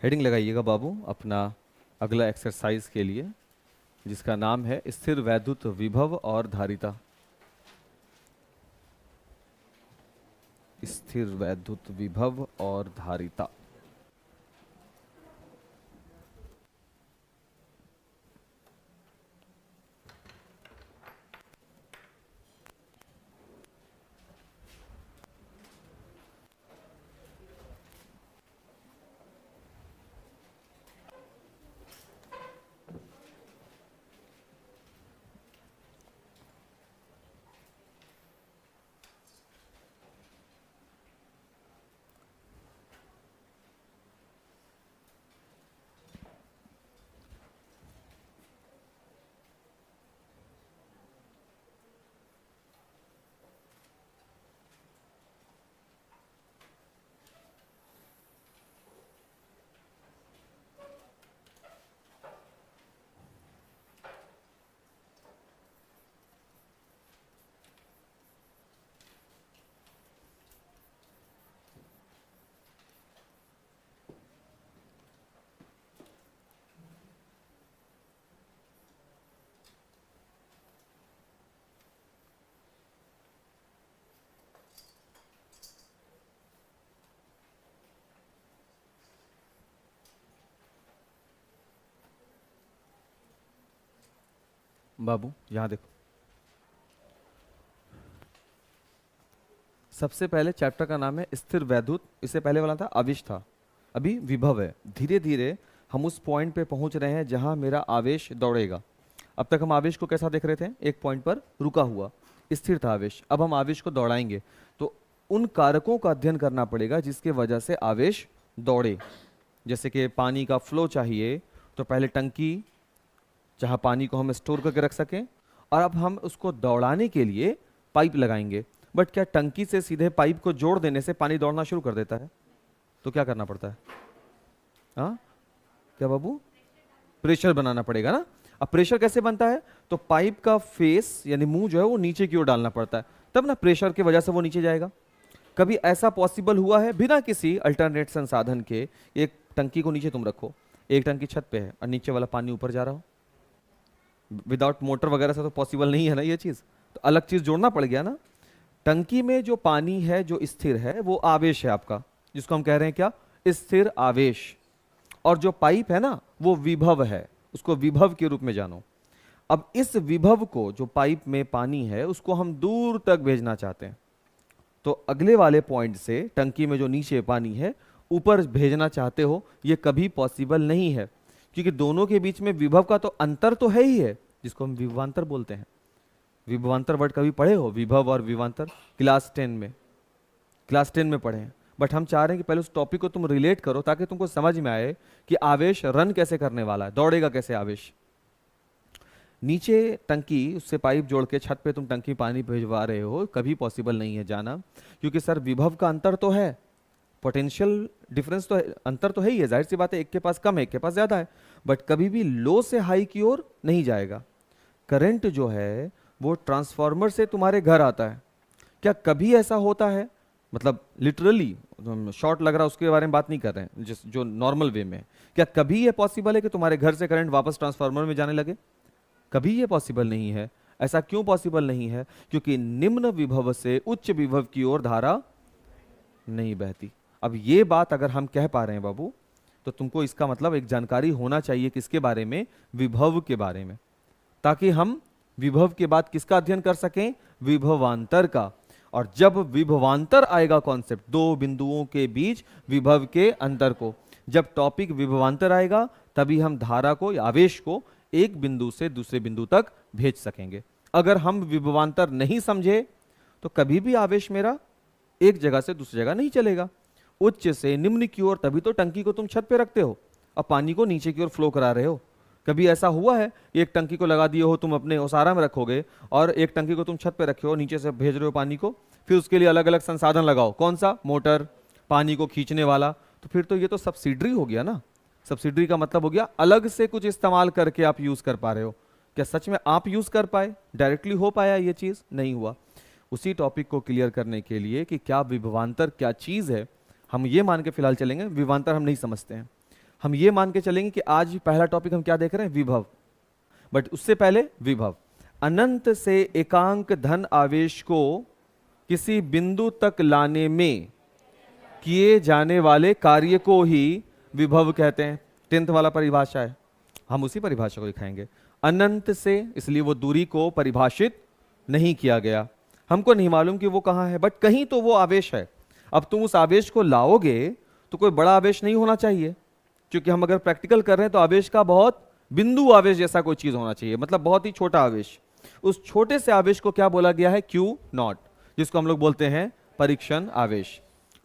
Heading लगाइएगा बाबू अपना अगला एक्सरसाइज के लिए, जिसका नाम है स्थिर वैद्युत विभव और धारिता। स्थिर वैद्युत विभव और धारिता। बाबू यहां देखो, सबसे पहले चैप्टर का नाम है स्थिर वैद्युत। इससे पहले वाला था आवेश था, अभी विभव है। धीरे धीरे हम उस पॉइंट पे पहुंच रहे हैं जहां मेरा आवेश दौड़ेगा। अब तक हम आवेश को कैसा देख रहे थे, एक पॉइंट पर रुका हुआ स्थिर था आवेश। अब हम आवेश को दौड़ाएंगे तो उन कारकों का अध्ययन करना पड़ेगा जिसके वजह से आवेश दौड़े। जैसे कि पानी का फ्लो चाहिए तो पहले टंकी जहां पानी को हम स्टोर करके रख सकें, और अब हम उसको दौड़ाने के लिए पाइप लगाएंगे। बट क्या टंकी से सीधे पाइप को जोड़ देने से पानी दौड़ना शुरू कर देता है? तो क्या करना पड़ता है? हाँ क्या बाबू? प्रेशर बनाना पड़ेगा ना। अब प्रेशर कैसे बनता है? तो पाइप का फेस यानी मुंह जो है वो नीचे की ओर डालना पड़ता है, तब ना प्रेशर की वजह से वो नीचे जाएगा। कभी ऐसा पॉसिबल हुआ है बिना किसी अल्टरनेट संसाधन के, एक टंकी को नीचे तुम रखो, एक टंकी छत पे है और नीचे वाला पानी ऊपर जा रहा हो? विदाउट मोटर वगैरह से तो पॉसिबल नहीं है ना ये चीज, तो अलग चीज जोड़ना पड़ गया ना। टंकी में जो पानी है जो स्थिर है वो आवेश है आपका, जिसको हम कह रहे हैं क्या? स्थिर आवेश। और जो पाइप है ना वो विभव है, उसको विभव के रूप में जानो। अब इस विभव को, जो पाइप में पानी है, उसको हम दूर तक भेजना चाहते हैं। तो अगले वाले पॉइंट से टंकी में जो नीचे पानी है ऊपर भेजना चाहते हो, ये कभी पॉसिबल नहीं है, क्योंकि दोनों के बीच में विभव का तो अंतर तो है ही है, जिसको हम विभवांतर बोलते हैं। विभवांतर वर्ड कभी पढ़े हो? विभव और विभवांतर क्लास 10 में पढ़े हैं। बट हम चाह रहे हैं कि पहले उस टॉपिक को तुम रिलेट करो ताकि तुमको समझ में आए कि आवेश रन कैसे करने वाला है, दौड़ेगा कैसे आवेश। नीचे टंकी, उससे पाइप जोड़ के छत पे तुम टंकी पानी भिजवा रहे हो, कभी पॉसिबल नहीं है जाना, क्योंकि सर विभव का अंतर तो है, पोटेंशियल डिफरेंस तो है, अंतर तो है ही है, जाहिर सी बात है, एक के पास कम है एक के पास ज्यादा है, बट कभी भी लो से हाई की ओर नहीं जाएगा। करंट जो है वो ट्रांसफार्मर से तुम्हारे घर आता है, क्या कभी ऐसा होता है? मतलब लिटरली शॉर्ट लग रहा है उसके बारे में बात नहीं कर रहे हैं, जिस जो नॉर्मल वे में, क्या कभी ये पॉसिबल है कि तुम्हारे घर से करंट वापस ट्रांसफार्मर में जाने लगे? कभी ये पॉसिबल नहीं है। ऐसा क्यों पॉसिबल नहीं है? क्योंकि निम्न विभव से उच्च विभव की ओर धारा नहीं बहती। अब ये बात अगर हम कह पा रहे हैं बाबू, तो तुमको इसका मतलब एक जानकारी होना चाहिए किसके बारे में? विभव के बारे में, ताकि हम विभव के बाद किसका अध्ययन कर सकें? विभवांतर का। और जब विभवांतर आएगा कॉन्सेप्ट, दो बिंदुओं के बीच विभव के अंतर को, जब टॉपिक विभवांतर आएगा तभी हम धारा को या आवेश को एक बिंदु से दूसरे बिंदु तक भेज सकेंगे। अगर हम विभवांतर नहीं समझे तो कभी भी आवेश मेरा एक जगह से दूसरी जगह नहीं चलेगा। उच्च से निम्न की ओर, तभी तो टंकी को तुम छत पे रखते हो और पानी को नीचे की ओर फ्लो करा रहे हो। कभी ऐसा हुआ है एक टंकी को लगा दिए हो तुम अपने ओसारा में रखोगे और एक टंकी को तुम छत पे रखे हो, नीचे से भेज रहे हो पानी को, फिर उसके लिए अलग अलग संसाधन लगाओ, कौन सा? मोटर, पानी को खींचने वाला। तो फिर तो ये तो सब्सिडरी हो गया ना। सब्सिडरी का मतलब हो गया अलग से कुछ इस्तेमाल करके आप यूज कर पा रहे हो। क्या सच में आप यूज कर पाए? डायरेक्टली हो पाया? ये चीज नहीं हुआ। उसी टॉपिक को क्लियर करने के लिए कि क्या विभवांतर क्या चीज है, हम ये मान के फिलहाल चलेंगे विभवांतर हम नहीं समझते हैं। हम ये मान के चलेंगे कि आज पहला टॉपिक हम क्या देख रहे हैं, विभव, बट उससे पहले विभव अनंत से एकांक धन आवेश को किसी बिंदु तक लाने में किए जाने वाले कार्य को ही विभव कहते हैं। 10th वाला परिभाषा है, हम उसी परिभाषा को दिखाएंगे। अनंत से, इसलिए वो दूरी को परिभाषित नहीं किया गया, हमको नहीं मालूम कि वो कहां है, बट कहीं तो वो आवेश है। अब तुम उस आवेश को लाओगे तो कोई बड़ा आवेश नहीं होना चाहिए, क्योंकि हम अगर प्रैक्टिकल कर रहे हैं तो आवेश का बहुत बिंदु आवेश जैसा कोई चीज होना चाहिए, मतलब बहुत ही छोटा आवेश। उस छोटे से आवेश को क्या बोला गया है, क्यू नॉट, जिसको हम लोग बोलते हैं परीक्षण आवेश।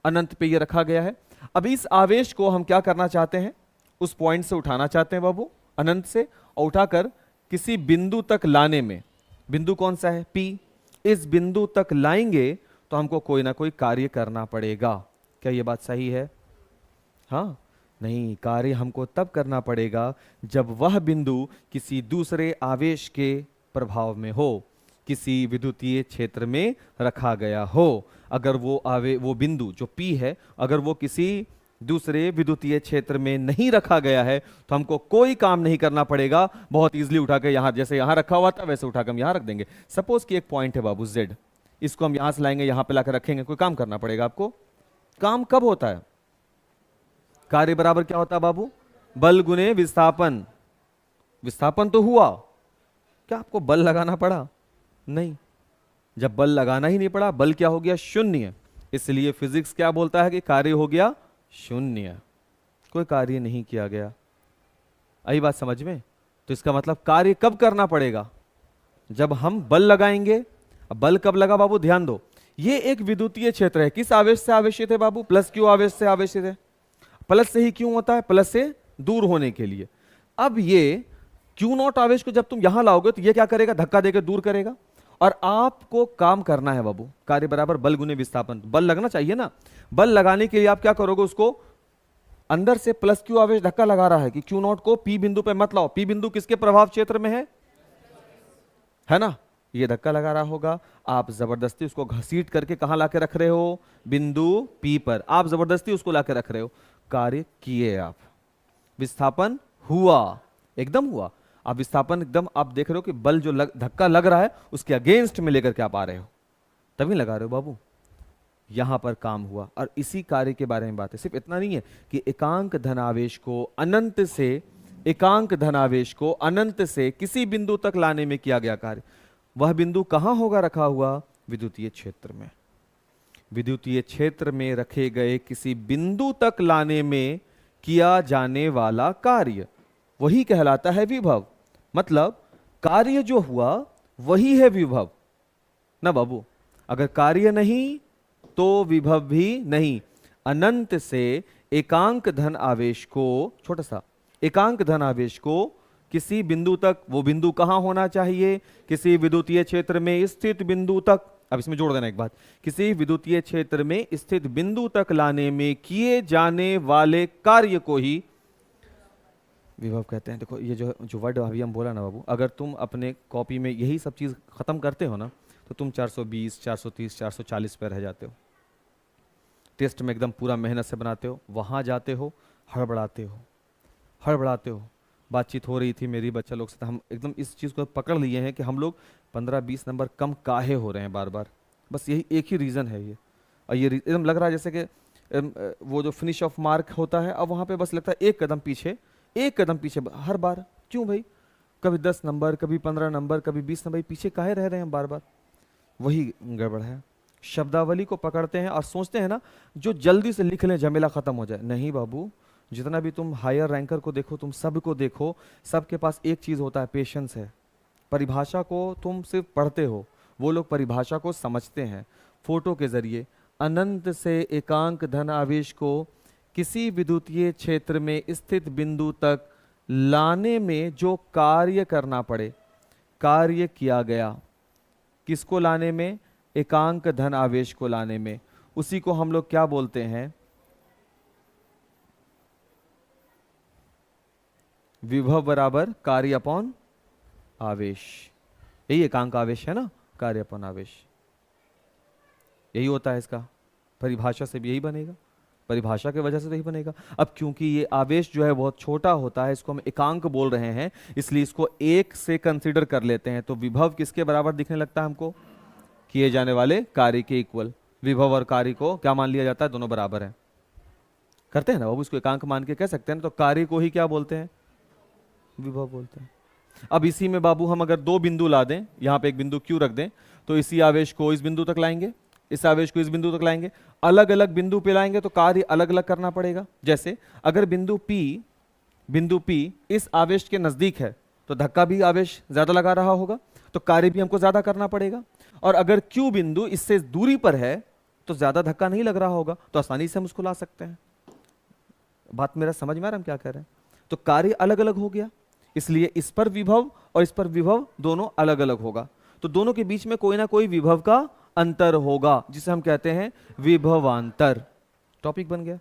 अनंत पे ये रखा गया है। अब इस आवेश को हम क्या करना चाहते हैं, उस पॉइंट से उठाना चाहते हैं बाबू, अनंत से, और उठाकर किसी बिंदु तक लाने में, बिंदु कौन सा है, P, इस बिंदु तक लाएंगे तो हमको कोई ना कोई कार्य करना पड़ेगा। क्या ये बात सही है? हाँ नहीं, कार्य हमको तब करना पड़ेगा जब वह बिंदु किसी दूसरे आवेश के प्रभाव में हो, किसी विद्युतीय क्षेत्र में रखा गया हो। अगर वो बिंदु जो P है, अगर वो किसी दूसरे विद्युतीय क्षेत्र में नहीं रखा गया है तो हमको कोई काम नहीं करना पड़ेगा, बहुत इजीली उठा के यहां, जैसे यहां रखा हुआ था वैसे उठा के हम यहां रख देंगे। सपोज कि एक पॉइंट है बाबू Z, इसको हम यहां से लाएंगे, यहां पे लाकर रखेंगे, कोई काम करना पड़ेगा आपको? काम कब होता है? कार्य बराबर क्या होता है बाबू, बल गुने विस्थापन। विस्थापन तो हुआ, क्या आपको बल लगाना पड़ा? नहीं, जब बल लगाना ही नहीं पड़ा, बल क्या हो गया, शून्य। इसलिए फिजिक्स क्या बोलता है कि कार्य हो गया शून्य, कोई कार्य नहीं किया गया। आई बात समझ में? तो इसका मतलब कार्य कब करना पड़ेगा, जब हम बल लगाएंगे। अब बल कब लगा बाबू, ध्यान दो, ये एक विद्युतीय क्षेत्र है, किस आवेश से आवेशित है बाबू, प्लस क्यू आवेश से आवेशित है। प्लस से ही क्यों होता है, प्लस से दूर होने के लिए। अब ये क्यू नॉट आवेश को जब तुम यहां लाओगे तो ये क्या करेगा, धक्का देकर दूर करेगा, और आपको काम करना है बाबू, कार्य बराबर बल गुने विस्थापन। बल लगना चाहिए ना, बल लगाने के लिए आप क्या करोगे, उसको अंदर से प्लस क्यू आवेश धक्का लगा रहा है कि क्यू नॉट को पी बिंदु पे मत लाओ। पी बिंदु किसके प्रभाव क्षेत्र में है ना, ये धक्का लगा रहा होगा, आप जबरदस्ती उसको घसीट करके कहां लाके रख रहे हो, बिंदु पी पर, आप जबरदस्ती उसको लाके रख रहे हो। कार्य किए आप, विस्थापन हुआ, एकदम हुआ। आप विस्थापन एकदम, आप देख रहे हो कि बल जो धक्का लग रहा है उसके अगेंस्ट में लेकर के आप आ रहे हो, तभी लगा रहे हो बाबू, यहां पर काम हुआ। और इसी कार्य के बारे में बात है। सिर्फ इतना नहीं है कि एकांक धनावेश को अनंत से, एकांक धनावेश को अनंत से किसी बिंदु तक लाने में किया गया कार्य, वह बिंदु कहां होगा रखा हुआ, विद्युतीय क्षेत्र में। विद्युतीय क्षेत्र में रखे गए किसी बिंदु तक लाने में किया जाने वाला कार्य वही कहलाता है विभव। मतलब कार्य जो हुआ वही है विभव ना बाबू। अगर कार्य नहीं तो विभव भी नहीं। अनंत से एकांक धन आवेश को, छोटा सा एकांक धन आवेश को किसी बिंदु तक, वो बिंदु कहां होना चाहिए, किसी विद्युतीय क्षेत्र में स्थित बिंदु तक। अब इसमें जोड़ देना एक बात, किसी विद्युतीय क्षेत्र में स्थित बिंदु तक लाने में किए जाने वाले कार्य को ही विभव कहते हैं। देखो ये जो वर्ड अभी हम बोला ना बाबू, अगर तुम अपने कॉपी में यही सब चीज खत्म करते हो ना तो तुम 420, 430, 440 पे रह जाते हो। टेस्ट में एकदम पूरा मेहनत से बनाते हो, वहां जाते हो हड़बड़ाते हो, हड़बड़ाते हो। बातचीत हो रही थी मेरी बच्चा लोग से, हम एकदम इस चीज़ को पकड़ लिए हैं कि हम लोग 15-20 नंबर कम काहे हो रहे हैं बार बार। बस यही एक ही रीज़न है ये। और ये एकदम लग रहा है जैसे कि वो जो फिनिश ऑफ मार्क होता है, अब वहाँ पे बस लगता है एक कदम पीछे, एक कदम पीछे हर बार। क्यों भाई, कभी 10 नंबर, कभी 15 नंबर, कभी 20 नंबर, पीछे काहे रह रहे हैं बार बार। वही गड़बड़ है। शब्दावली को पकड़ते हैं और सोचते हैं ना जो जल्दी से लिख लें झमेला खत्म हो जाए। नहीं बाबू, जितना भी तुम हायर रैंकर को देखो, तुम सबको देखो, सबके पास एक चीज होता है, पेशेंस है। परिभाषा को तुम सिर्फ पढ़ते हो, वो लोग परिभाषा को समझते हैं फोटो के जरिए। अनंत से एकांक धन आवेश को किसी विद्युतीय क्षेत्र में स्थित बिंदु तक लाने में जो कार्य करना पड़े, कार्य किया गया। किसको लाने में, एकांक धन आवेश को लाने में। उसी को हम लोग क्या बोलते हैं, विभव बराबर कार्य अपॉन आवेश। यही एकांक आवेश है ना, कार्य अपॉन आवेश, यही होता है इसका। परिभाषा से भी यही बनेगा। परिभाषा की वजह से तो ही बनेगा। अब क्योंकि ये आवेश जो है बहुत छोटा होता है, इसको हम एकांक बोल रहे हैं, इसलिए इसको एक से कंसीडर कर लेते हैं। तो विभव किसके बराबर दिखने लगता है हमको? किए जाने वाले कार्य के इक्वल। विभव और कार्य को क्या मान लिया जाता है? दोनों बराबर है। करते हैं ना बाबू, इसको एकांक मान के कह सकते हैं ना। तो कार्य को ही क्या बोलते हैं? विभव बोलते हैं। अब इसी में बाबू हम अगर दो बिंदु ला दें, यहां पे एक बिंदु क्यू रख दें, तो इसी आवेश को इस बिंदु तक लाएंगे, इस आवेश को इस बिंदु तक लाएंगे। अलग अलग बिंदु पे लाएंगे तो कार्य अलग अलग करना पड़ेगा। जैसे अगर बिंदु P इस आवेश के नजदीक है तो धक्का भी आवेश ज्यादा लगा रहा होगा, तो कार्य भी हमको ज्यादा करना पड़ेगा। और अगर Q बिंदु इससे दूरी पर है तो ज्यादा धक्का नहीं लग रहा होगा, तो आसानी से हम उसको ला सकते हैं। बात मेरा समझ में आ रहा है हम क्या कह रहे हैं? तो कार्य अलग अलग हो गया, इसलिए इस पर विभव और इस पर विभव दोनों अलग अलग होगा। तो दोनों के बीच में कोई ना कोई विभव का अंतर होगा, जिसे हम कहते हैं विभवांतर। टॉपिक बन गया।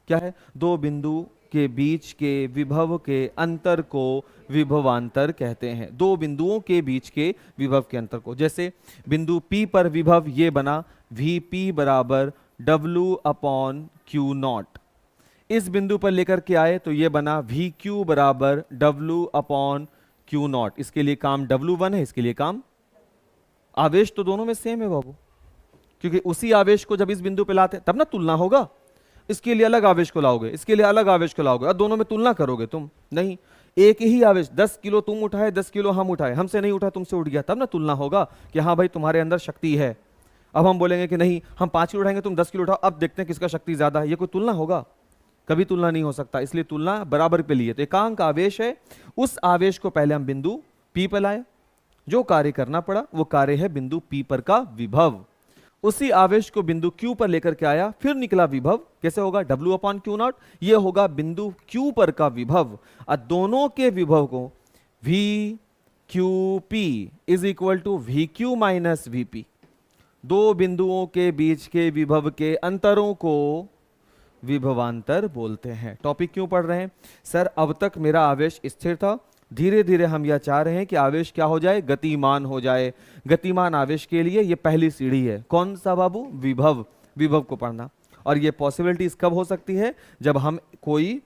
क्या है? दो बिंदु के बीच के विभव के अंतर को विभवांतर कहते हैं। दो बिंदुओं के बीच के विभव के अंतर को। जैसे बिंदु P पर विभव ये बना Vp बराबर W अपॉन Q नॉट। इस बिंदु पर लेकर के आए तो ये बना VQ बराबर W अपॉन Q नॉट। इसके लिए काम W1 है, इसके लिए काम, आवेश तो दोनों में सेम है बाबू, क्योंकि उसी आवेश को जब इस बिंदु पे लाते तब ना तुलना होगा। इसके लिए अलग आवेश को लाओगे, इसके लिए अलग आवेश को लाओगे, और दोनों में तुलना करोगे तुम नहीं। एक ही आवेश 10 किलो तुम उठाए, 10 किलो हम उठाए, हमसे नहीं उठा तुमसे उठ गया, तब ना तुलना होगा कि हाँ भाई तुम्हारे अंदर शक्ति है। अब हम बोलेंगे कि नहीं हम 5 किलो उठाएंगे तुम 10 किलो उठाओ, अब देखते हैं किसका शक्ति ज्यादा है। ये कोई तुलना होगा? कभी तुलना नहीं हो सकता। इसलिए तुलना बराबर पे लिए। तो एकांक आवेश है, उस आवेश को पहले हम बिंदु P पर लाए, जो कार्य करना पड़ा वो कार्य है बिंदु P पर का विभव। उसी आवेश को बिंदु Q पर लेकर के आया, फिर निकला विभव। कैसे होगा? W upon Q not. ये होगा बिंदु Q पर का विभव। और दोनों के विभव को VQP is equal to VQ minus VP। दो बिंदुओं के बीच के विभव के अंतरों को विभवांतर बोलते हैं। टॉपिक क्यों पढ़ रहे हैं? सर अब तक मेरा आवेश स्थिर था, धीरे धीरे हम यह चाह रहे हैं कि आवेश क्या हो जाए? गतिमान हो जाए। गतिमान आवेश के लिए ये पहली सीढ़ी है। कौन सा बाबू? विभव। विभव को पढ़ना। और ये पॉसिबिलिटीज कब हो सकती है? जब हम कोई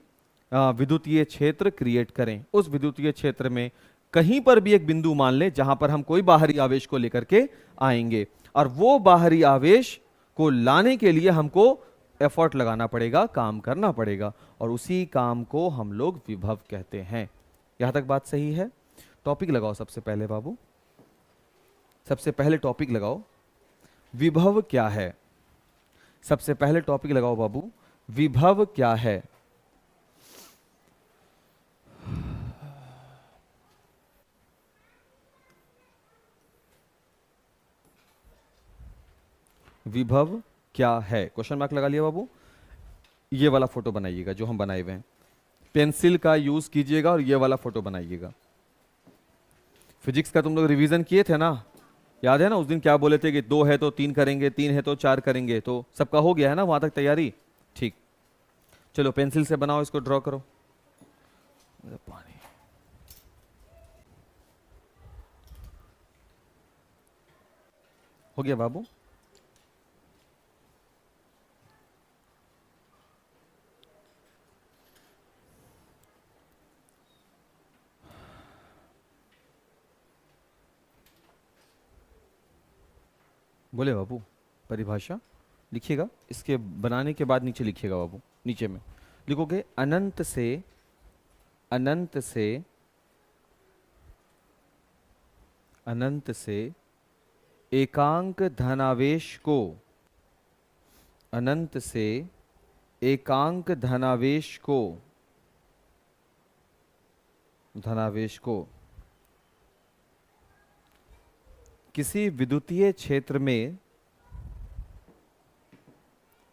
विद्युतीय क्षेत्र क्रिएट करें। उस विद्युतीय क्षेत्र में कहीं पर भी एक बिंदु मान लें जहां पर हम कोई बाहरी आवेश को लेकर के आएंगे, और वो बाहरी आवेश को लाने के लिए हमको एफर्ट लगाना पड़ेगा, काम करना पड़ेगा, और उसी काम को हम लोग विभव कहते हैं। यहां तक बात सही है? टॉपिक लगाओ सबसे पहले बाबू, सबसे पहले टॉपिक लगाओ, विभव क्या है? सबसे पहले टॉपिक लगाओ बाबू, विभव क्या है? विभव क्या है? क्वेश्चन मार्क लगा लिया बाबू। ये वाला फोटो बनाइएगा जो हम बनाए हुए हैं, पेंसिल का यूज कीजिएगा और ये वाला फोटो बनाइएगा। फिजिक्स का तुम लोग रिवीजन किए थे ना, याद है ना? उस दिन क्या बोले थे कि 2 है तो 3 करेंगे, 3 है तो 4 करेंगे। तो सबका हो गया है ना वहां तक तैयारी? ठीक, चलो पेंसिल से बनाओ, इसको ड्रॉ करो। पानी हो गया बाबू? बोले बाबू परिभाषा लिखिएगा, इसके बनाने के बाद नीचे लिखिएगा बाबू। नीचे में लिखोगे अनंत से अनंत से अनंत से एकांक धनावेश को, अनंत से एकांक धनावेश को, धनावेश को किसी विद्युतीय क्षेत्र में,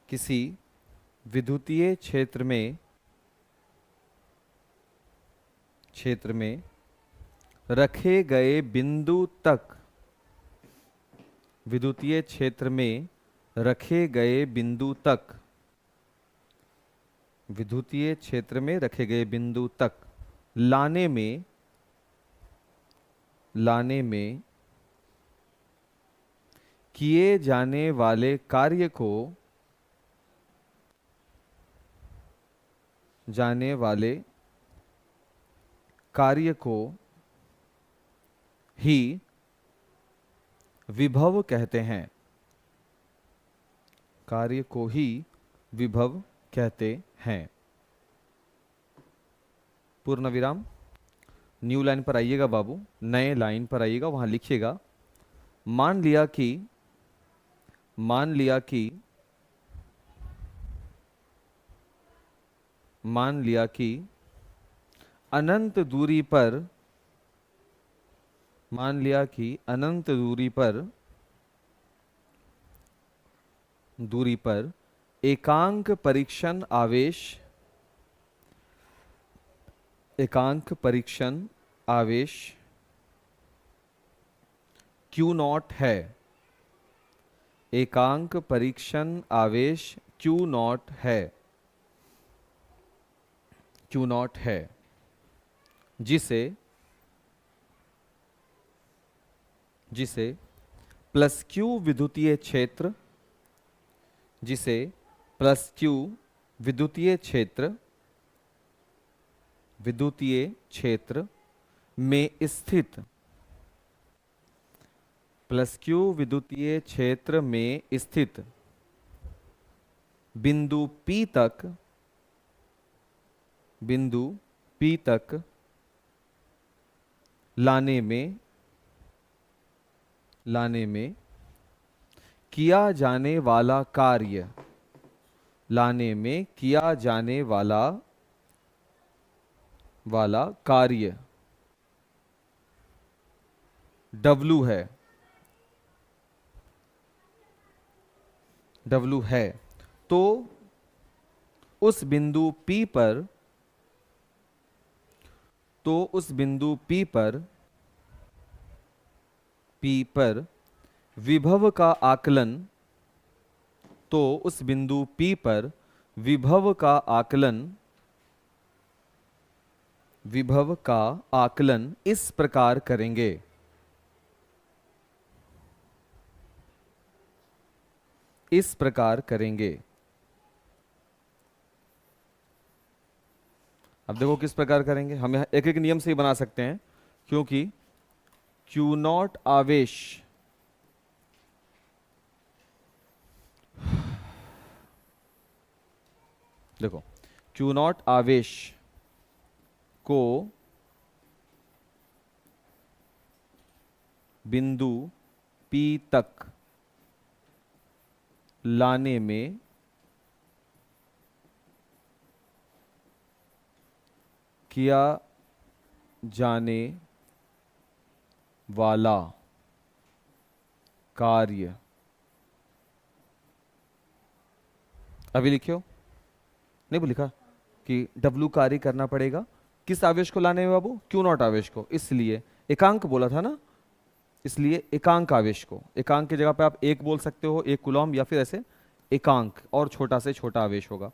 किसी विद्युतीय क्षेत्र में रखे गए बिंदु तक, विद्युतीय क्षेत्र में रखे गए बिंदु तक, विद्युतीय क्षेत्र में रखे गए बिंदु तक लाने में किए जाने वाले कार्य को जाने वाले कार्य को ही विभव कहते हैं। कार्य को ही विभव कहते हैं। पूर्ण विराम। न्यू लाइन पर आइएगा बाबू, नए लाइन पर आइएगा, वहां लिखिएगा मान लिया कि मान लिया कि मान लिया कि अनंत दूरी पर मान लिया कि अनंत दूरी पर एकांक परीक्षण आवेश Q नॉट है। एकांक परीक्षण आवेश Q नॉट है। Q नॉट है जिसे प्लस Q विद्युतीय क्षेत्र विद्युतीय क्षेत्र में स्थित प्लस Q विद्युतीय क्षेत्र में स्थित बिंदु P तक लाने में किया जाने वाला कार्य W है। तो उस बिंदु P पर विभव का आकलन इस प्रकार करेंगे। अब देखो किस प्रकार करेंगे। हम यहाँ एक एक नियम से ही बना सकते हैं, क्योंकि Q नॉट आवेश देखो Q नॉट आवेश को बिंदु P तक लाने में किया जाने वाला कार्य, अभी लिखियो, नहीं लिखा कि W कार्य करना पड़ेगा किस आवेश को लाने में बाबू? Q नॉट आवेश को। इसलिए एकांक बोला था ना, इसलिए एकांक आवेश को, एकांक की जगह पे आप एक बोल सकते हो, एक कूलॉम, या फिर ऐसे एकांक और छोटा से छोटा आवेश होगा।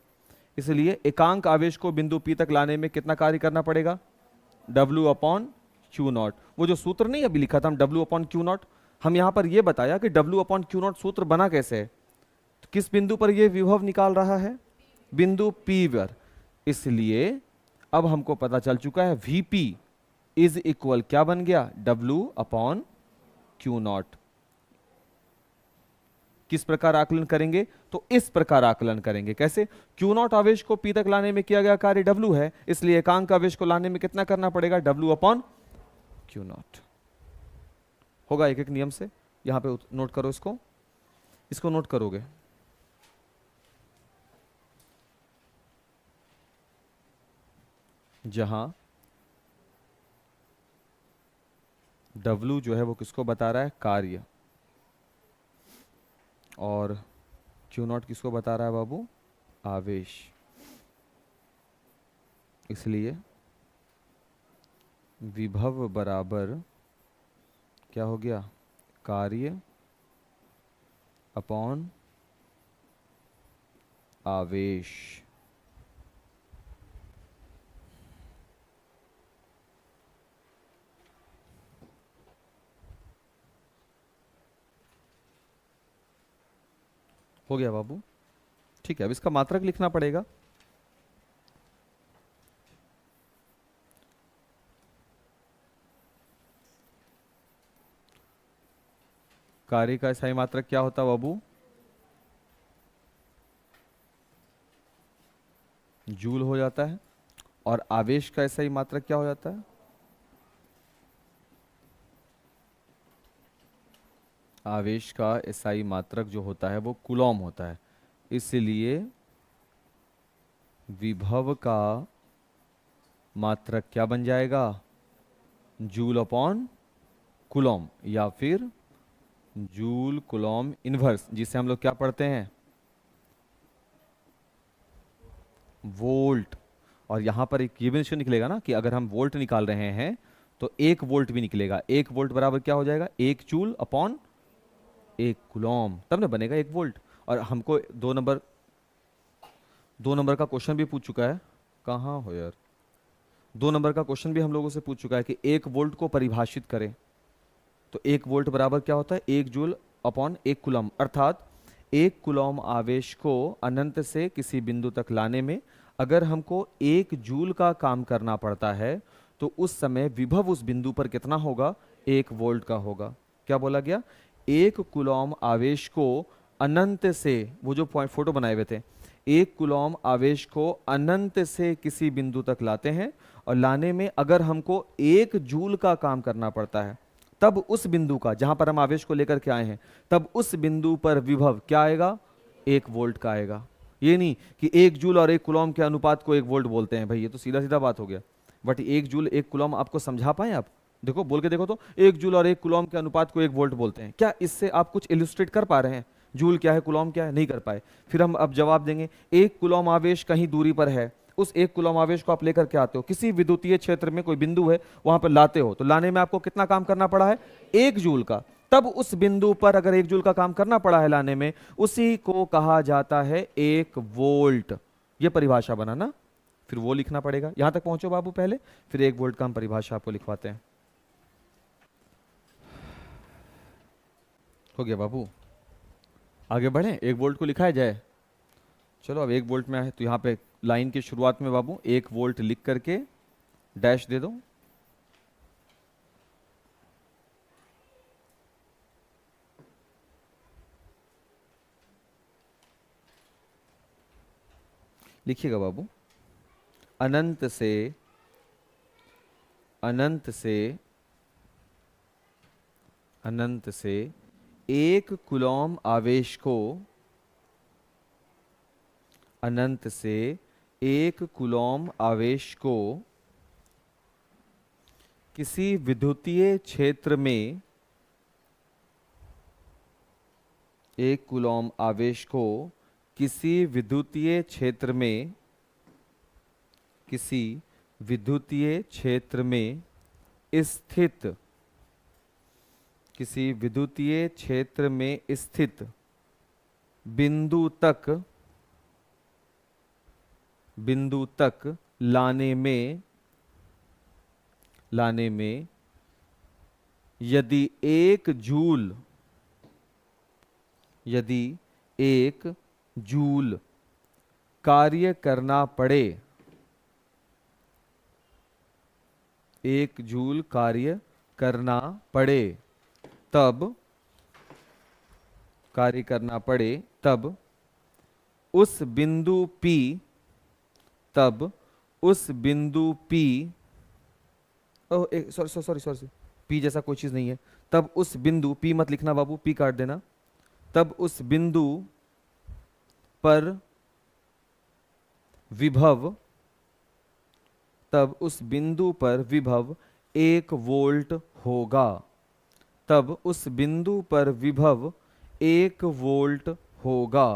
इसलिए एकांक आवेश को बिंदु P तक लाने में कितना कार्य करना पड़ेगा? W upon Q not. वो जो सूत्र नहीं अभी लिखा था हम W अपॉन Q नॉट, हम यहां पर ये बताया कि W अपॉन Q नॉट सूत्र बना कैसे है। तो किस बिंदु पर ये विभव निकाल रहा है? बिंदु P पर। इसलिए अब हमको पता चल चुका है VP इज इक्वल क्या बन गया? W upon Q not. किस प्रकार आकलन करेंगे? तो इस प्रकार आकलन करेंगे। कैसे? Q नॉट आवेश को P तक लाने में किया गया कार्य W है, इसलिए एकांक आवेश को लाने में कितना करना पड़ेगा? W upon Q not. होगा एक एक नियम से। यहां पे नोट करो, इसको नोट करोगे। जहां W जो है वो किसको बता रहा है? कार्य। और Q नॉट किसको बता रहा है बाबू? आवेश। इसलिए विभव बराबर क्या हो गया? कार्य अपॉन आवेश। हो गया बाबू? ठीक है, अब इसका मात्रक लिखना पड़ेगा। कार्य का स्थायी मात्रक क्या होता है बाबू? जूल हो जाता है। और आवेश का स्थायी मात्रक क्या हो जाता है? आवेश का SI मात्रक जो होता है वो कूलॉम होता है। इसलिए विभव का मात्रक क्या बन जाएगा? जूल अपॉन कूलॉम, या फिर जूल कूलॉम इनवर्स, जिसे हम लोग क्या पढ़ते हैं? वोल्ट। और यहां पर एक ये भी निश्चय निकलेगा ना कि अगर हम वोल्ट निकाल रहे हैं तो 1 वोल्ट भी निकलेगा। 1 वोल्ट बराबर क्या हो जाएगा? 1 जूल अपॉन 1 कूलॉम, तब ना बनेगा 1 वोल्ट। और हमको 2 नंबर का क्वेश्चन भी पूछ चुका है। कहाँ हो यार? 2 नंबर का क्वेश्चन भी हम लोगों से पूछ चुका है कि 1 वोल्ट को परिभाषित करें। तो 1 वोल्ट बराबर क्या होता है? 1 जूल अपॉन 1 कूलॉम, अर्थात 1 कूलॉम आवेश को अनंत से किसी बिंदु तक लाने में अगर हमको 1 जूल का काम करना पड़ता है तो उस समय विभव उस बिंदु पर कितना होगा? 1 वोल्ट का होगा। क्या बोला गया? 1 कूलॉम आवेश को अनंत से, वो जो पॉइंट फोटो बनाए हुए थे, 1 कूलॉम आवेश को अनंत से किसी बिंदु तक लाते हैं और लाने में अगर हमको 1 जूल का काम करना पड़ता है तब उस बिंदु का, जहां पर हम आवेश को लेकर के आए हैं, तब उस बिंदु पर विभव क्या आएगा? 1 वोल्ट का आएगा। ये नहीं कि 1 जूल और 1 कूलॉम के अनुपात को 1 वोल्ट बोलते हैं, भाई ये तो सीधा सीधा बात हो गया। बट 1 जूल 1 कूलॉम आपको समझा पाए आप? देखो बोल के देखो तो, 1 जूल और 1 कूलॉम के अनुपात को 1 वोल्ट बोलते हैं। क्या इससे आप कुछ इलिस्ट्रेट कर पा रहे हैं? जूल क्या है, कूलॉम क्या है? नहीं कर पाए। फिर हम अब जवाब देंगे, 1 कूलॉम आवेश कहीं दूरी पर है, उस 1 कूलॉम आवेश को आप लेकर के आते हो, किसी विद्युतीय क्षेत्र में कोई बिंदु है वहां पर लाते हो, तो लाने में आपको कितना काम करना पड़ा है? 1 जूल का। तब उस बिंदु पर अगर 1 जूल का काम करना पड़ा है लाने में, उसी को कहा जाता है 1 वोल्ट। ये परिभाषा बना ना, फिर वो लिखना पड़ेगा। यहां तक पहुंचो बाबू पहले, फिर 1 वोल्ट का हम परिभाषा आपको लिखवाते हैं। हो गया बाबू? आगे बढ़े, 1 वोल्ट को लिखाया जाए। चलो अब 1 वोल्ट में है तो यहाँ पे लाइन की शुरुआत में बाबू 1 वोल्ट लिख करके डैश दे दो। लिखिएगा बाबू, अनंत से, अनंत से, अनंत से 1 कूलॉम आवेश को, अनंत से 1 कूलॉम आवेश को किसी विद्युतीय क्षेत्र में, 1 कूलॉम आवेश को किसी विद्युतीय क्षेत्र में, किसी विद्युतीय क्षेत्र में स्थित, किसी विद्युतीय क्षेत्र में स्थित बिंदु तक, बिंदु तक लाने में, लाने में यदि 1 जूल, यदि 1 जूल कार्य करना पड़े, 1 जूल कार्य करना पड़े, तब कार्य करना पड़े, तब उस बिंदु P, तब उस बिंदु P, oh sorry sorry sorry, P जैसा कोई चीज नहीं है, तब उस बिंदु P मत लिखना बाबू, P काट देना। तब उस बिंदु पर विभव, तब उस बिंदु पर विभव 1 वोल्ट होगा, तब उस बिंदु पर विभव 1 वोल्ट होगा।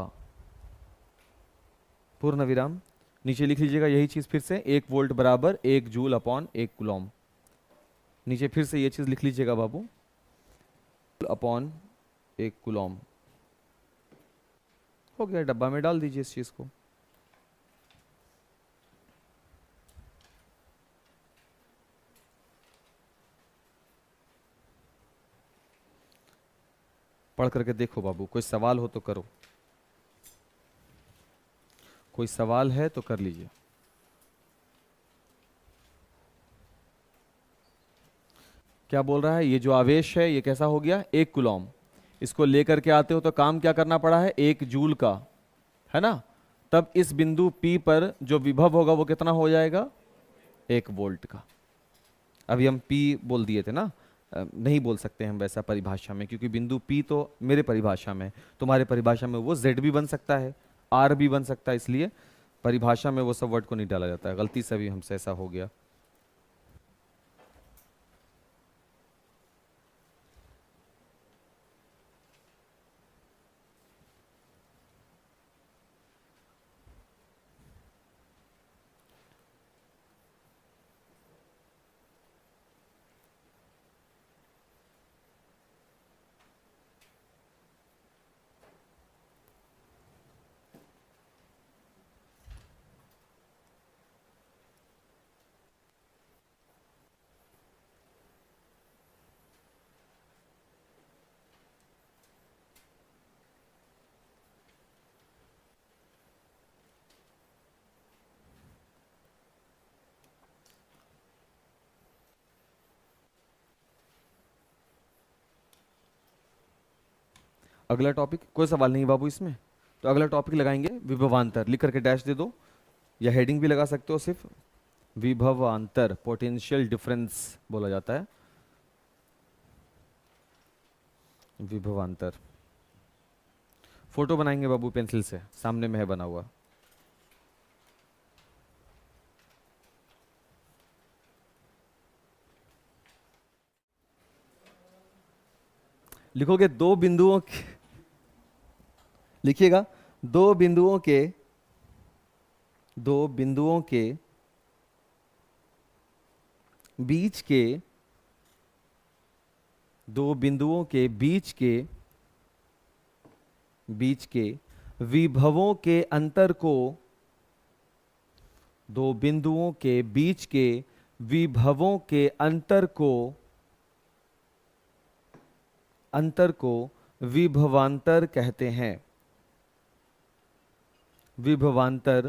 पूर्ण विराम। नीचे लिख लीजिएगा यही चीज फिर से, 1 वोल्ट बराबर 1 जूल अपॉन 1 कूलॉम। नीचे फिर से ये चीज लिख लीजिएगा बाबू, अपॉन 1 कूलॉम। हो गया, डब्बा में डाल दीजिए इस चीज को। पढ़ करके देखो बाबू, कोई सवाल हो तो करो, कोई सवाल है तो कर लीजिए। क्या बोल रहा है? ये जो आवेश है ये कैसा हो गया? 1 कूलॉम। इसको लेकर के आते हो तो काम क्या करना पड़ा है, 1 जूल का, है ना। तब इस बिंदु P पर जो विभव होगा वो कितना हो जाएगा, 1 वोल्ट का। अभी हम P बोल दिए थे ना, नहीं बोल सकते हम वैसा परिभाषा में, क्योंकि बिंदु P तो मेरे परिभाषा में, तुम्हारे परिभाषा में वो Z भी बन सकता है, R भी बन सकता है, इसलिए परिभाषा में वो सब वर्ड को नहीं डाला जाता है। गलती से भी हमसे ऐसा हो गया। अगला टॉपिक, कोई सवाल नहीं बाबू इसमें, तो अगला टॉपिक लगाएंगे विभवांतर। लिख करके डैश दे दो, या हेडिंग भी लगा सकते हो, सिर्फ विभवांतर, पोटेंशियल डिफरेंस बोला जाता है, विभवांतर। फोटो बनाएंगे बाबू पेंसिल से, सामने में है बना हुआ। लिखोगे दो बिंदुओं के, लिखिएगा दो बिंदुओं के, दो बिंदुओं के बीच के, दो बिंदुओं के बीच के, बीच के विभवों के अंतर को, दो बिंदुओं के बीच के विभवों के अंतर को, अंतर को विभवांतर कहते हैं, विभवांतर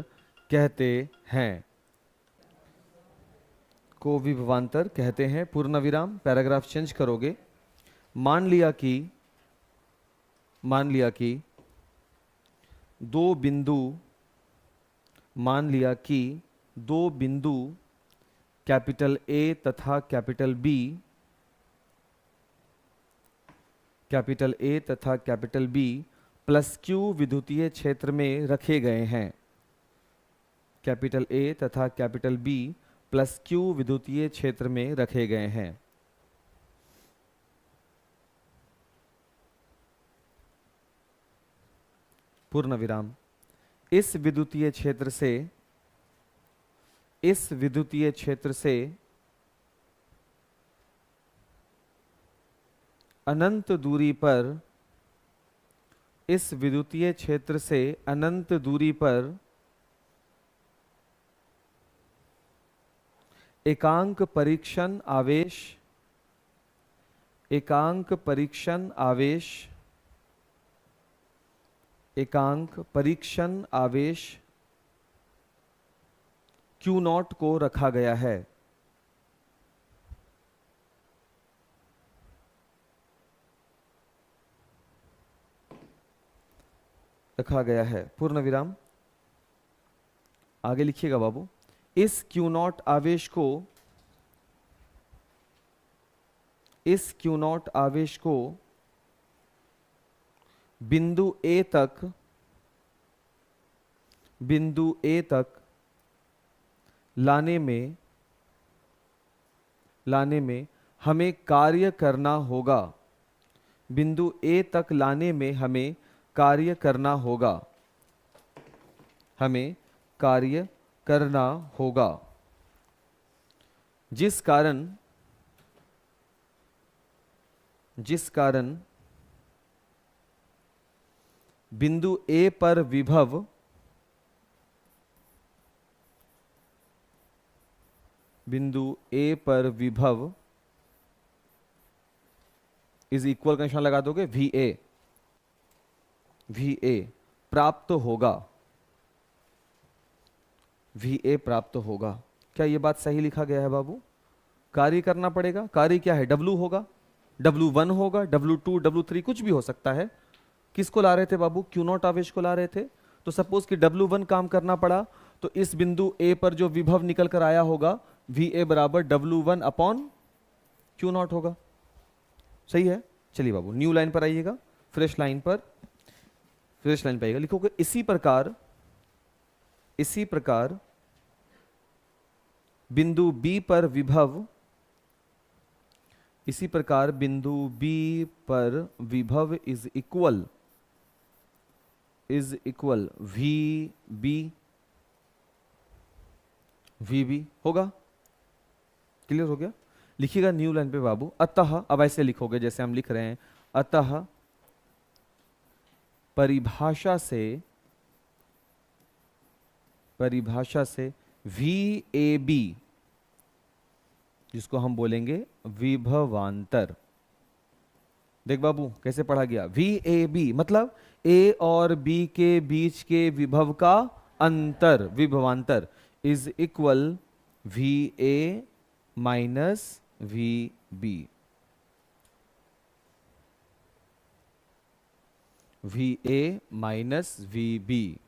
कहते हैं, को विभवांतर कहते हैं। पूर्ण विराम, पैराग्राफ चेंज करोगे। मान लिया कि, मान लिया कि दो बिंदु, मान लिया कि दो बिंदु कैपिटल A तथा कैपिटल B, कैपिटल A तथा कैपिटल B प्लस Q विद्युतीय क्षेत्र में रखे गए हैं। कैपिटल A तथा कैपिटल B प्लस Q विद्युतीय क्षेत्र में रखे गए हैं। पूर्ण विराम। इस विद्युतीय क्षेत्र से, इस विद्युतीय क्षेत्र से अनंत दूरी पर, इस विद्युतीय क्षेत्र से अनंत दूरी पर एकांक परीक्षण आवेश, एकांक परीक्षण आवेश, एकांक परीक्षण आवेश Q0 को रखा गया है। रखा गया है, पूर्ण विराम। आगे लिखिएगा बाबू। इस Q0 आवेश को, इस Q0 आवेश को बिंदु A तक, बिंदु A तक लाने में, लाने में हमें कार्य करना होगा। बिंदु A तक लाने में हमें कार्य करना होगा, हमें कार्य करना होगा, जिस कारण, जिस कारण बिंदु A पर विभव, बिंदु A पर विभव इज इक्वल का निशान लगा दोगे, VA, VA प्राप्त होगा, VA प्राप्त होगा। क्या ये बात सही लिखा गया है बाबू? कार्य करना पड़ेगा, कार्य क्या है, W होगा, W1 होगा, W2, W3 कुछ भी हो सकता है। किसको ला रहे थे बाबू? Q0 आवेश को ला रहे थे। तो सपोज कि W1 काम करना पड़ा, तो इस बिंदु A पर जो विभव निकल कर आया होगा VA बराबर W1 अपॉन Q0 होगा। सही है? चलिए बाबू न्यू लाइन पर आइएगा, फ्रेश लाइन पर आइएगा। लिखोगे इसी प्रकार बिंदु B पर विभव, इसी प्रकार बिंदु B पर विभव इज इक्वल VB होगा। क्लियर हो गया? लिखिएगा न्यू लाइन पे बाबू। अतः, अब ऐसे लिखोगे जैसे हम लिख रहे हैं, अतः परिभाषा से VAB, जिसको हम बोलेंगे विभवांतर। देख बाबू कैसे पढ़ा गया, VAB मतलब A और B के बीच के विभव का अंतर, विभवांतर, is equal VA minus VB। VA minus VB।